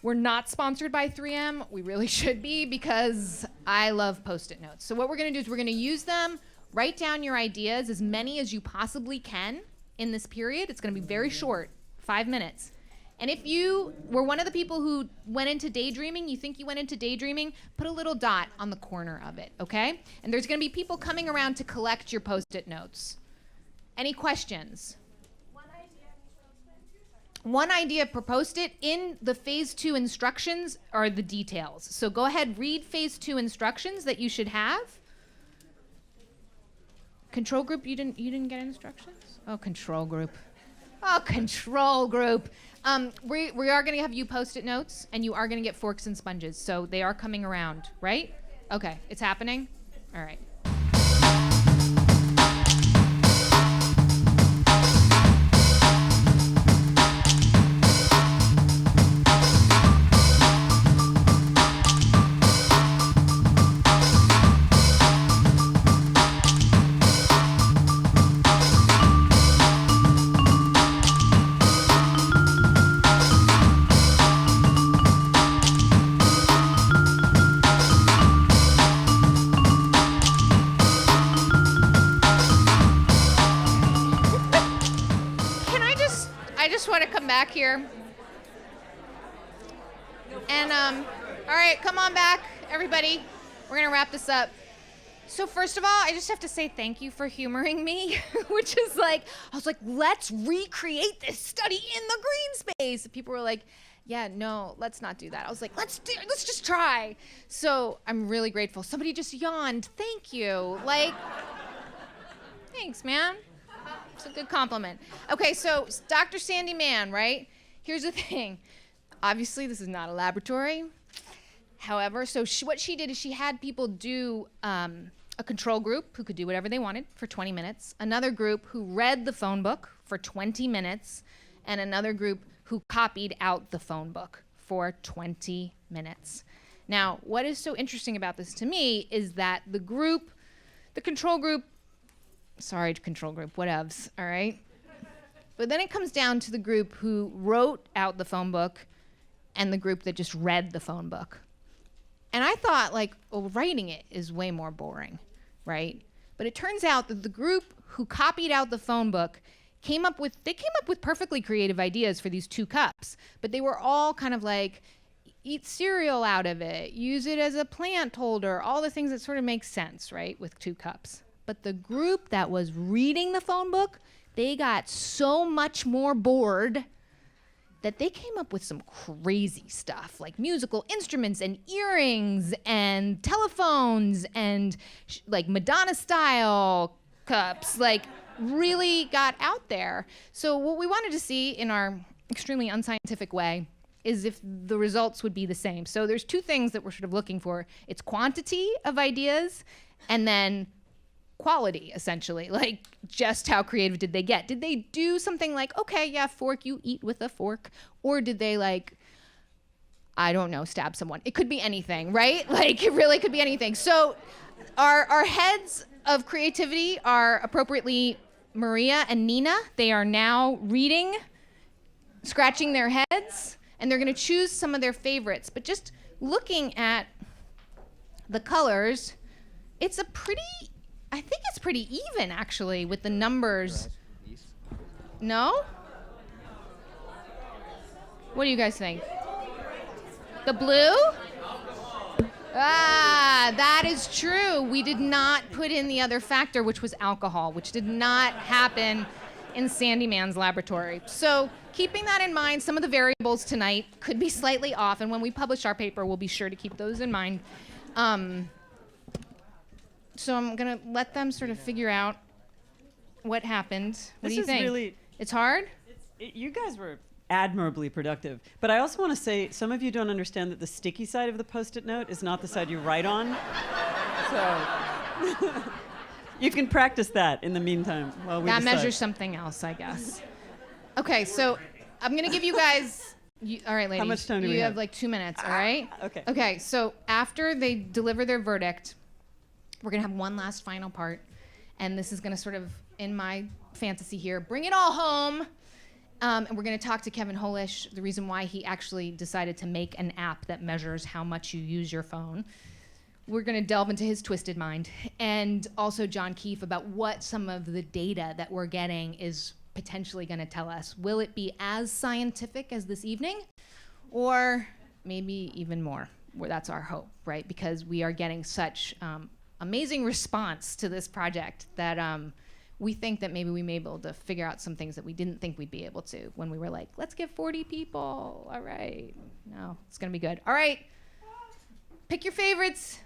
We're not sponsored by 3M. We really should be because I love Post-it notes. So what we're gonna do is we're gonna use them, write down your ideas, as many as you possibly can in this period. It's gonna be very short, 5 minutes. And if you were one of the people who went into daydreaming, you think you went into daydreaming, put a little dot on the corner of it, okay? And there's gonna be people coming around to collect your Post-it notes. Any questions? One idea per Post-it. In the phase 2 instructions are the details. So go ahead, read phase 2 instructions that you should have. Control group, you didn't get instructions? Oh, control group. Oh, control group. We are gonna have you Post-it notes, and you are gonna get forks and sponges. So they are coming around, right? Okay, it's happening? All right. Back here. And all right, come on back, everybody. We're gonna wrap this up. So first of all, I just have to say thank you for humoring me, which is like, I was like, let's recreate this study in the Greene Space. People were like, yeah, no, let's not do that. I was like, let's just try. So I'm really grateful. Somebody just yawned. Thank you. Like, thanks, man. It's a good compliment. Okay, so Dr. Sandy Mann, right? Here's the thing. Obviously, this is not a laboratory. However, so what she did is she had people do a control group who could do whatever they wanted for 20 minutes, another group who read the phone book for 20 minutes, and another group who copied out the phone book for 20 minutes. Now, what is so interesting about this to me is that the control group, whatevs, all right? But then it comes down to the group who wrote out the phone book and the group that just read the phone book. And I thought, like, well, writing it is way more boring, right? But it turns out that the group who copied out the phone book came up with perfectly creative ideas for these 2 cups, but they were all kind of like, eat cereal out of it, use it as a plant holder, all the things that sort of make sense, right, with 2 cups. But the group that was reading the phone book, they got so much more bored that they came up with some crazy stuff, like musical instruments and earrings and telephones and like Madonna-style cups, like really got out there. So what we wanted to see in our extremely unscientific way is if the results would be the same. So there's 2 things that we're sort of looking for. It's quantity of ideas and then quality, essentially. Like, just how creative did they get? Did they do something like, okay, yeah, fork, you eat with a fork? Or did they, like, I don't know, stab someone? It could be anything, right? Like, it really could be anything. So our heads of creativity are appropriately Maria and Nina. They are now reading, scratching their heads, and they're going to choose some of their favorites. But just looking at the colors, it's I think it's pretty even, actually, with the numbers. No? What do you guys think? The blue? Ah, that is true. We did not put in the other factor, which was alcohol, which did not happen in Sandy Man's laboratory. So keeping that in mind, some of the variables tonight could be slightly off, and when we publish our paper, we'll be sure to keep those in mind. So I'm going to let them sort of figure out what happened. What do you think? It's hard? You guys were admirably productive. But I also want to say, some of you don't understand that the sticky side of the Post-it note is not the side you write on. So you can practice that in the meantime while we That decide. measures something else, I guess. Okay, so I'm going to give you guys... all right, ladies. How much time do we You have? have like 2 minutes, all right? Okay. Okay, so after they deliver their verdict, we're going to have one last final part. And this is going to sort of, in my fantasy here, bring it all home. And we're going to talk to Kevin Holesh, the reason why he actually decided to make an app that measures how much you use your phone. We're going to delve into his twisted mind. And also John Keefe about what some of the data that we're getting is potentially going to tell us. Will it be as scientific as this evening? Or maybe even more? Well, that's our hope, right? Because we are getting such amazing response to this project that we think that maybe we may be able to figure out some things that we didn't think we'd be able to when we were like, let's get 40 people. All right. No, it's going to be good. All right. Pick your favorites.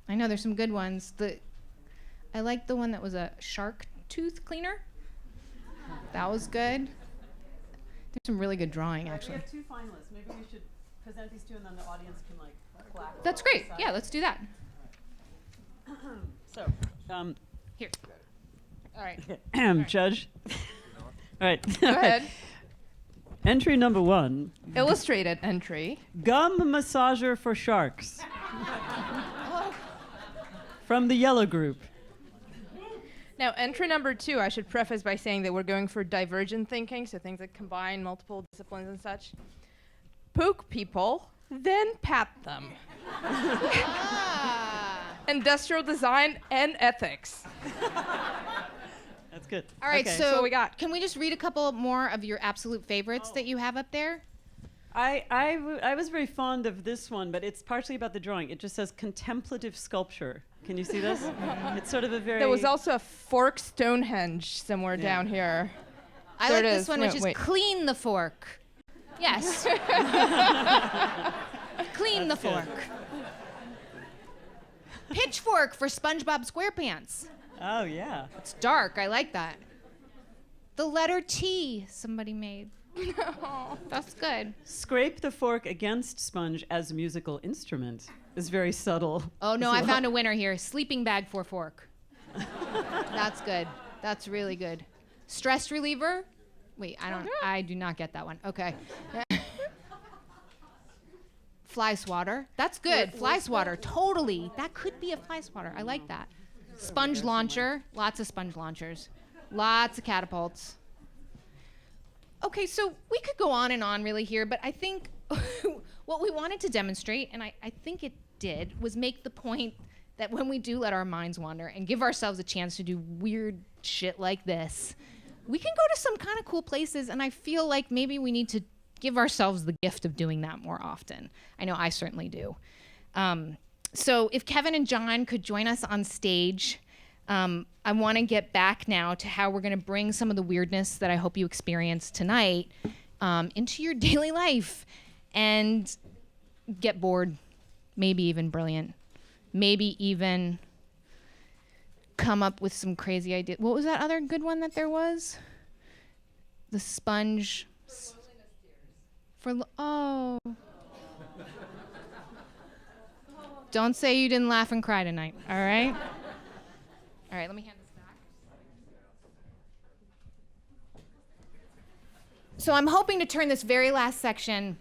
I know there's some good ones. I like the one that was a shark tooth cleaner. That was good. There's some really good drawing, actually. We have 2 finalists. Maybe we should present these 2 and then the audience can like clap. That's great. Yeah, let's do that. So, Here. All right. Judge. All right. Go ahead. Entry number 1. Illustrated entry. Gum massager for sharks. From the yellow group. Now, entry number 2, I should preface by saying that we're going for divergent thinking, so things that combine multiple disciplines and such. Poke people, then pat them. Industrial design and ethics. That's good. All right, Okay. so what we got. Can we just read a couple more of your absolute favorites that you have up there? I was very fond of this one, but it's partially about the drawing. It just says contemplative sculpture. Can you see this? It's sort of a very... There was also a fork Stonehenge somewhere down here. I There like it this is. one, No, which is wait. clean the fork. Yes. Clean the fork. Pitchfork for SpongeBob SquarePants. Oh, yeah. It's dark. I like that. The letter T somebody made. That's good. Scrape the fork against sponge as musical instrument is very subtle. Oh, no, as I well. found a winner here. Sleeping bag for fork. That's good. That's really good. Stress reliever? Wait, I do not get that one. Okay. Fly swatter. That's good. Fly swatter. Totally. That could be a fly swatter. I like that. Sponge launcher. Lots of sponge launchers. Lots of catapults. Okay, so we could go on and on really here, but I think what we wanted to demonstrate, and I think it did, was make the point that when we do let our minds wander and give ourselves a chance to do weird shit like this, we can go to some kind of cool places, and I feel like maybe we need to give ourselves the gift of doing that more often. I know I certainly do. So if Kevin and John could join us on stage, I want to get back now to how we're going to bring some of the weirdness that I hope you experience tonight into your daily life and get bored, maybe even brilliant, maybe even come up with some crazy idea. What was that other good one that there was? The sponge. Don't say you didn't laugh and cry tonight, all right? All right, let me hand this back. So I'm hoping to turn this very last section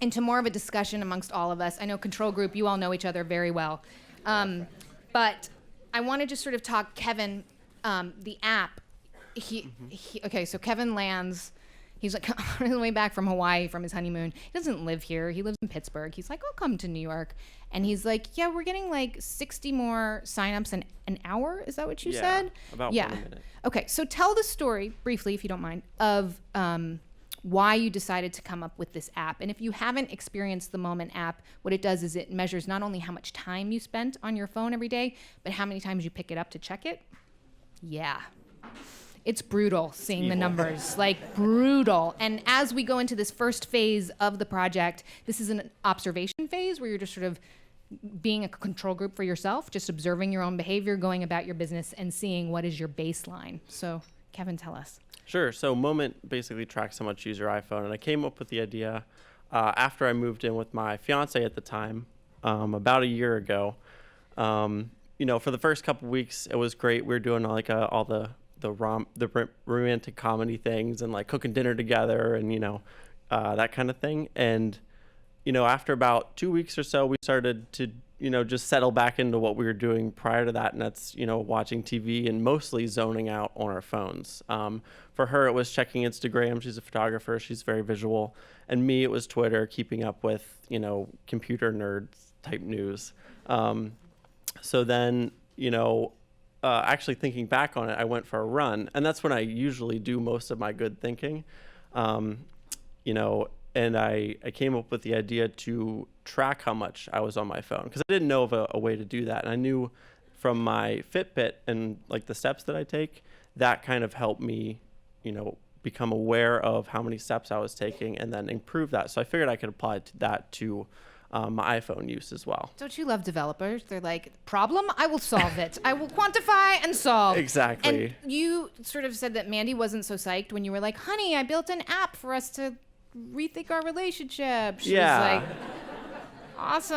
into more of a discussion amongst all of us. I know control group, you all know each other very well. But I want to just sort of talk, Kevin, the app. Okay, so Kevin lands. He's like on his way back from Hawaii from his honeymoon. He doesn't live here. He lives in Pittsburgh. He's like, I'll come to New York. And he's like, yeah, we're getting like 60 more signups an hour. Is that what you said? About 1 minute. Okay, so tell the story briefly, if you don't mind, of why you decided to come up with this app. And if you haven't experienced the Moment app, what it does is it measures not only how much time you spent on your phone every day, but how many times you pick it up to check it. Yeah. It's brutal seeing the numbers, like brutal. And as we go into this first phase of the project, this is an observation phase where you're just sort of being a control group for yourself, just observing your own behavior, going about your business, and seeing what is your baseline. So, Kevin, tell us. Sure. So Moment basically tracks how much you use your iPhone. And I came up with the idea after I moved in with my fiance at the time, about a year ago. For the first couple weeks, it was great. We were doing like all the romantic comedy things and like cooking dinner together and, that kind of thing. And, after about 2 weeks or so, we started to, just settle back into what we were doing prior to that. And that's, watching TV and mostly zoning out on our phones. For her, it was checking Instagram. She's a photographer. She's very visual. And me, it was Twitter, keeping up with, computer nerds type news. So then, actually thinking back on it, I went for a run, and that's when I usually do most of my good thinking, and I came up with the idea to track how much I was on my phone because I didn't know of a way to do that. And I knew from my Fitbit and like the steps that I take, that kind of helped me, become aware of how many steps I was taking and then improve that. So I figured I could apply that to my iPhone use as well. Don't you love developers? They're like, problem? I will solve it. I will quantify and solve. Exactly. And you sort of said that Mandy wasn't so psyched when you were like, honey, I built an app for us to rethink our relationship. She was like, awesome.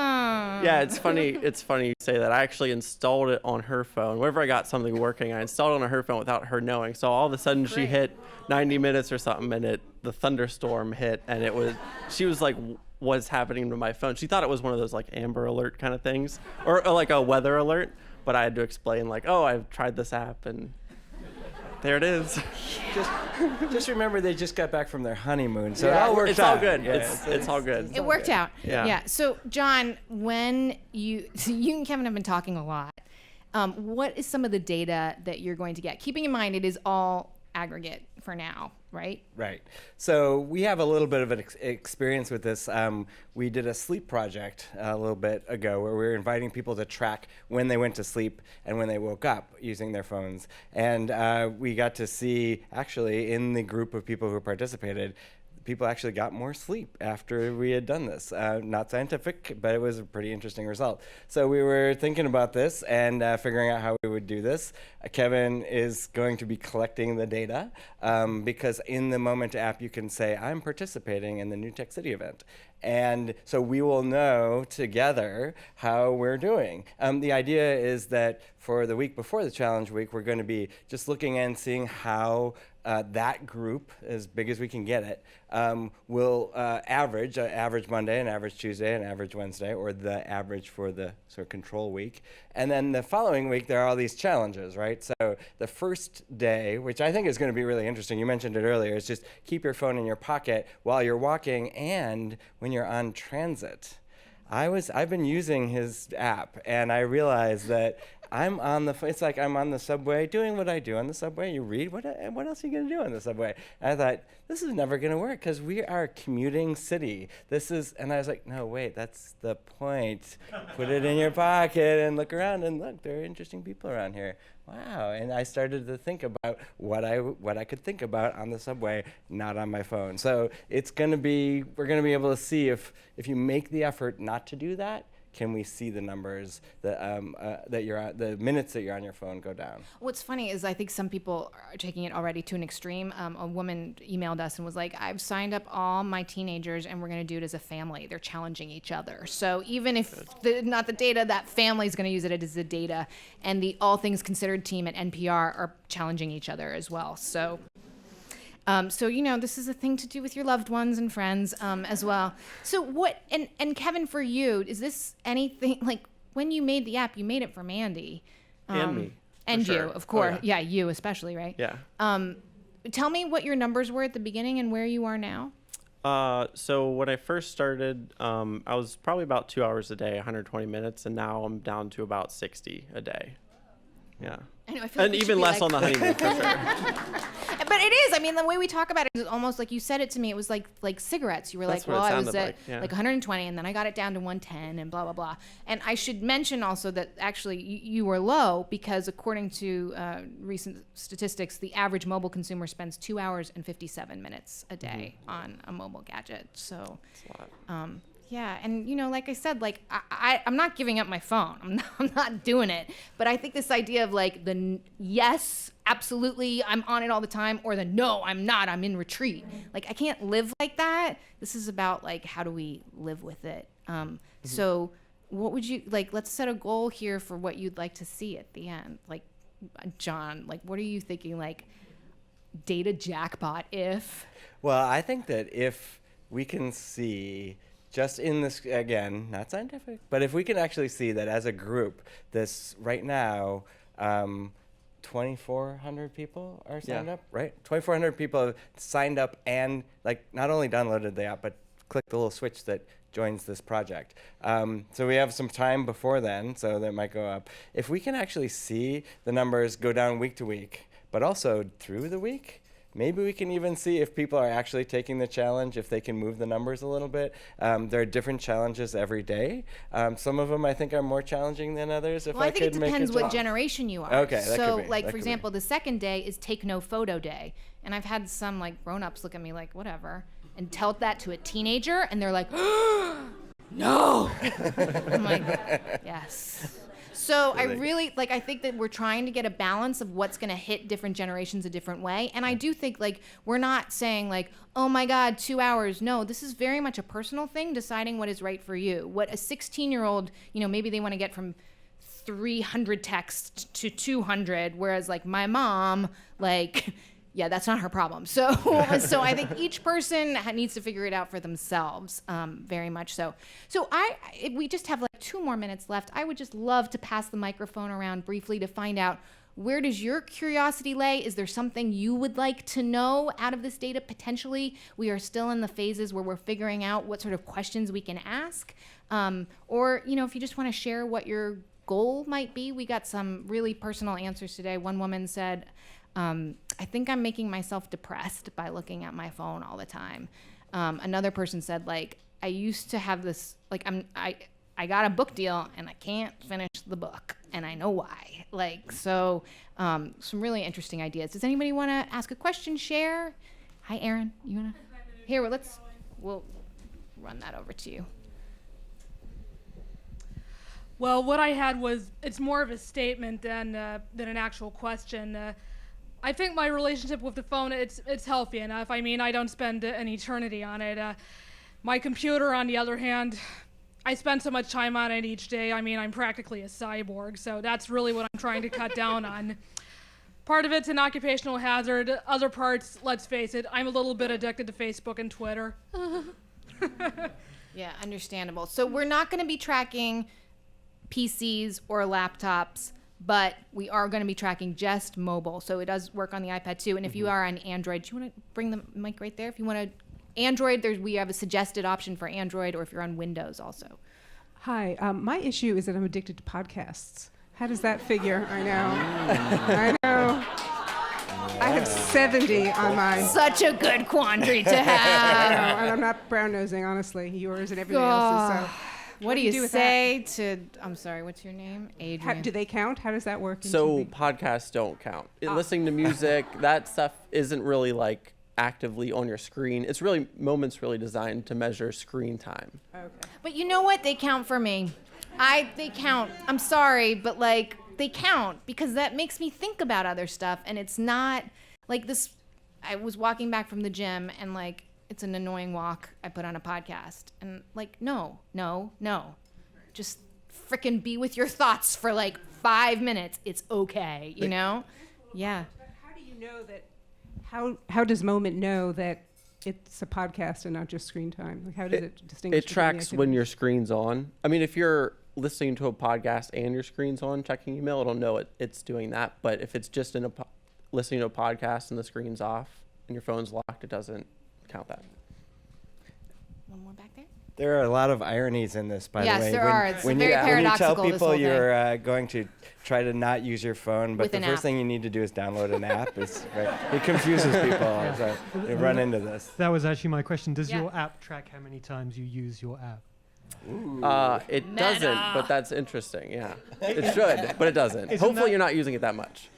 Yeah, it's funny. It's funny you say that. I actually installed it on her phone. Whenever I got something working, I installed it on her phone without her knowing. So all of a sudden she hit 90 minutes or something and the thunderstorm hit and she was like, what's happening to my phone? She thought it was one of those like Amber Alert kind of things or like a weather alert, but I had to explain like, oh, I've tried this app and there it is. Just remember they just got back from their honeymoon, so it Yeah, all worked it's out. all good. Yeah, It's all good. It worked out. Yeah. So, John, when you and Kevin have been talking a lot, what is some of the data that you're going to get? Keeping in mind it is all aggregate for now, right? Right. So we have a little bit of an experience with this. We did a sleep project a little bit ago where we were inviting people to track when they went to sleep and when they woke up using their phones. And we got to see, actually, in the group of people who participated, people actually got more sleep after we had done this. Not scientific, but it was a pretty interesting result. So we were thinking about this and figuring out how we would do this. Kevin is going to be collecting the data because in the Moment app, you can say, I'm participating in the New Tech City event. And so we will know together how we're doing. The idea is that for the week before the challenge week, we're going to be just looking and seeing how that group, as big as we can get it, will average Monday, an average Tuesday, an average Wednesday, or the average for the sort of control week. And then the following week, there are all these challenges, right? So the first day, which I think is going to be really interesting, you mentioned it earlier, is just keep your phone in your pocket while you're walking and when you're on transit. I've been using his app, and I realized that it's like I'm on the subway doing what I do on the subway. You read, what else are you going to do on the subway? And I thought, this is never going to work because we are a commuting city. And I was like, no, wait, that's the point. Put it in your pocket and look around and look, there are interesting people around here. Wow. And I started to think about what I could think about on the subway, not on my phone. So we're going to be able to see if you make the effort not to do that, can we see the numbers that you're on, the minutes that you're on your phone go down. What's funny is I think some people are taking it already to an extreme. A woman emailed us and was like, I've signed up all my teenagers and we're going to do it as a family. They're challenging each other. So even if not the data, that family's going to use it as the data. And the All Things Considered team at NPR are challenging each other as well. So this is a thing to do with your loved ones and friends as well. So what, and Kevin, for you, is this anything, like when you made the app, you made it for Mandy. And me. And for you, sure. of course. Oh, yeah. Yeah, you especially, right? Yeah. Tell me what your numbers were at the beginning and where you are now. So when I first started, I was probably about 2 hours a day, 120 minutes, and now I'm down to about 60 a day. Yeah. I know, I feel And like even less on the honeymoon, for sure. But it is. I mean, the way we talk about it is almost like you said it to me. It was like cigarettes. You were That's like, well, what it I was sounded at like, yeah. like 120, and then I got it down to 110, and blah blah blah. And I should mention also that actually you were low because according to recent statistics, the average mobile consumer spends 2 hours and 57 minutes a day on a mobile gadget. So. That's a lot. Yeah, and like I said, like I'm not giving up my phone. I'm not doing it. But I think this idea of like the yes, absolutely, I'm on it all the time, or the no, I'm not, I'm in retreat. Like I can't live like that. This is about like how do we live with it. So what would you like? Let's set a goal here for what you'd like to see at the end. Like John, like what are you thinking? Like data jackpot if? Well, I think that if we can see. Just in this, again, not scientific, but if we can actually see that as a group, this right now, 2,400 people are signed up, right? 2,400 people have signed up and like not only downloaded the app, but clicked the little switch that joins this project. So we have some time before then, so that might go up. If we can actually see the numbers go down week to week, but also through the week, maybe we can even see if people are actually taking the challenge, if they can move the numbers a little bit. There are different challenges every day. Some of them I think are more challenging than others. Well, I think it depends what generation you are. Okay, that so could be. like That for could example, the second day is take no photo day. And I've had some like grown-ups look at me like, whatever, and tell that to a teenager and they're like, no. I'm like, yes. So I really, like, I think that we're trying to get a balance of what's going to hit different generations a different way. And I do think, like, we're not saying, like, oh, my God, 2 hours. No, this is very much a personal thing, deciding what is right for you. What a 16-year-old, maybe they want to get from 300 texts to 200, whereas, like, my mom, like... Yeah, that's not her problem. So I think each person needs to figure it out for themselves, very much so. So if we just have like 2 more minutes left, I would just love to pass the microphone around briefly to find out, where does your curiosity lay? Is there something you would like to know out of this data potentially? We are still in the phases where we're figuring out what sort of questions we can ask. Or, if you just want to share what your goal might be. We got some really personal answers today. One woman said, I think I'm making myself depressed by looking at my phone all the time. Another person said, like, I used to have this, like, I got a book deal and I can't finish the book, and I know why. Like, so some really interesting ideas. Does anybody want to ask a question, share? Hi, Aaron. You want to? Here, we'll run that over to you. Well, what I had was, it's more of a statement than an actual question. I think my relationship with the phone, it's healthy enough. I mean, I don't spend an eternity on it. My computer, on the other hand, I spend so much time on it each day. I mean, I'm practically a cyborg, so that's really what I'm trying to cut down on. Part of it's an occupational hazard. Other parts, let's face it, I'm a little bit addicted to Facebook and Twitter. Yeah, understandable. So we're not going to be tracking PCs or laptops, but we are going to be tracking just mobile. So it does work on the iPad too. And if you are on Android, do you want to bring the mic right there? If you want to, Android, we have a suggested option for Android, or if you're on Windows also. Hi, my issue is that I'm addicted to podcasts. How does that figure? I know. I have 70 on mine. Such a good quandary to have. And I'm not brown nosing, honestly. Yours and everybody else's. So. What do you say to, I'm sorry, what's your name? Adrian. Do they count? How does that work? So podcasts don't count. Listening to music, that stuff isn't really like actively on your screen. It's really, Moment's really designed to measure screen time. Okay. But you know what? They count for me. They count. I'm sorry, but like they count because that makes me think about other stuff, and it's not like this. I was walking back from the gym, and like it's an annoying walk. I put on a podcast, and like no, just frickin' be with your thoughts for like 5 minutes. It's okay, you know? Yeah. But how do you know that? How does Moment know that it's a podcast and not just screen time? Like how does it distinguish? It tracks when your screen's on. I mean, if you're listening to a podcast and your screen's on, checking email, it'll know it's doing that. But if it's just listening to a podcast and the screen's off and your phone's locked, it doesn't count that. One more back there. There are a lot of ironies in this, by the way. Yes, there are. It's when very paradoxical. When you tell people you're going to try to not use your phone, but the first thing you need to do is download an app. It confuses people. So they run into this. That was actually my question. Does your app track how many times you use your app? It doesn't, but that's interesting. Yeah, it should, but it doesn't. Hopefully, you're not using it that much.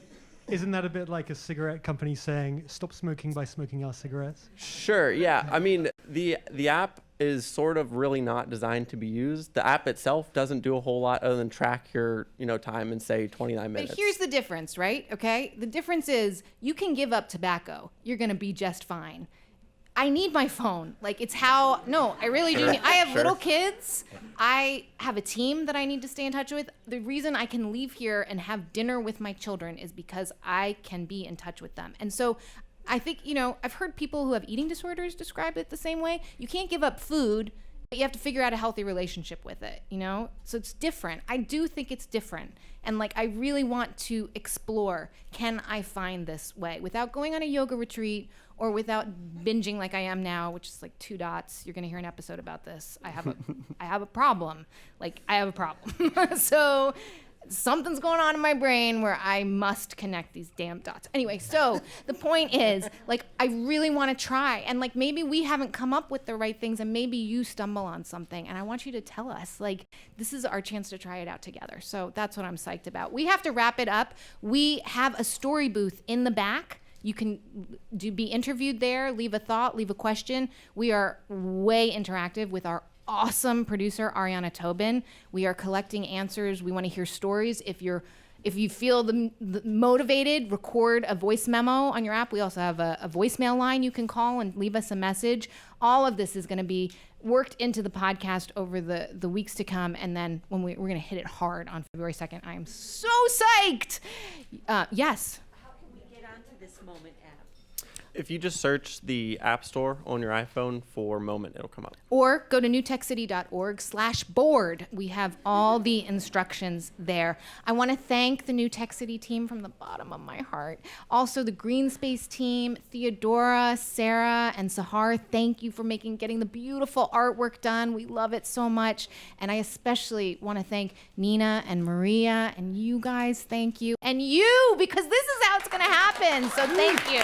Isn't that a bit like a cigarette company saying, stop smoking by smoking our cigarettes? Sure, yeah. I mean, the app is sort of really not designed to be used. The app itself doesn't do a whole lot other than track your time and say 29 minutes. But here's the difference, right? Okay? The difference is you can give up tobacco. You're going to be just fine. I need my phone. Like I really do. I have little kids. I have a team that I need to stay in touch with. The reason I can leave here and have dinner with my children is because I can be in touch with them. And so I think, I've heard people who have eating disorders describe it the same way. You can't give up food, but you have to figure out a healthy relationship with it, So it's different. I do think it's different. And I really want to explore, can I find this way without going on a yoga retreat or without binging like I am now, which is like 2 dots. You're going to hear an episode about this. I have a problem. I have a problem. So something's going on in my brain where I must connect these damn dots. Anyway, so the point is, I really want to try. And maybe we haven't come up with the right things, and maybe you stumble on something. And I want you to tell us, this is our chance to try it out together. So that's what I'm psyched about. We have to wrap it up. We have a story booth in the back. You can be interviewed there, leave a thought, leave a question. We are way interactive with our awesome producer, Ariana Tobin. We are collecting answers. We want to hear stories. If you feel the motivated, record a voice memo on your app. We also have a voicemail line you can call and leave us a message. All of this is going to be worked into the podcast over the weeks to come. And then when we're going to hit it hard on February 2nd, I am so psyched. Yes. Moment app. If you just search the App Store on your iPhone for Moment, it'll come up. Or go to newtechcity.org/board. We have all the instructions there. I want to thank the New Tech City team from the bottom of my heart. Also the Greene Space team, Theodora, Sarah, and Sahar. Thank you for getting the beautiful artwork done. We love it so much. And I especially want to thank Nina and Maria and you guys. Thank you. And you, because this is how it's going to happen. So thank you.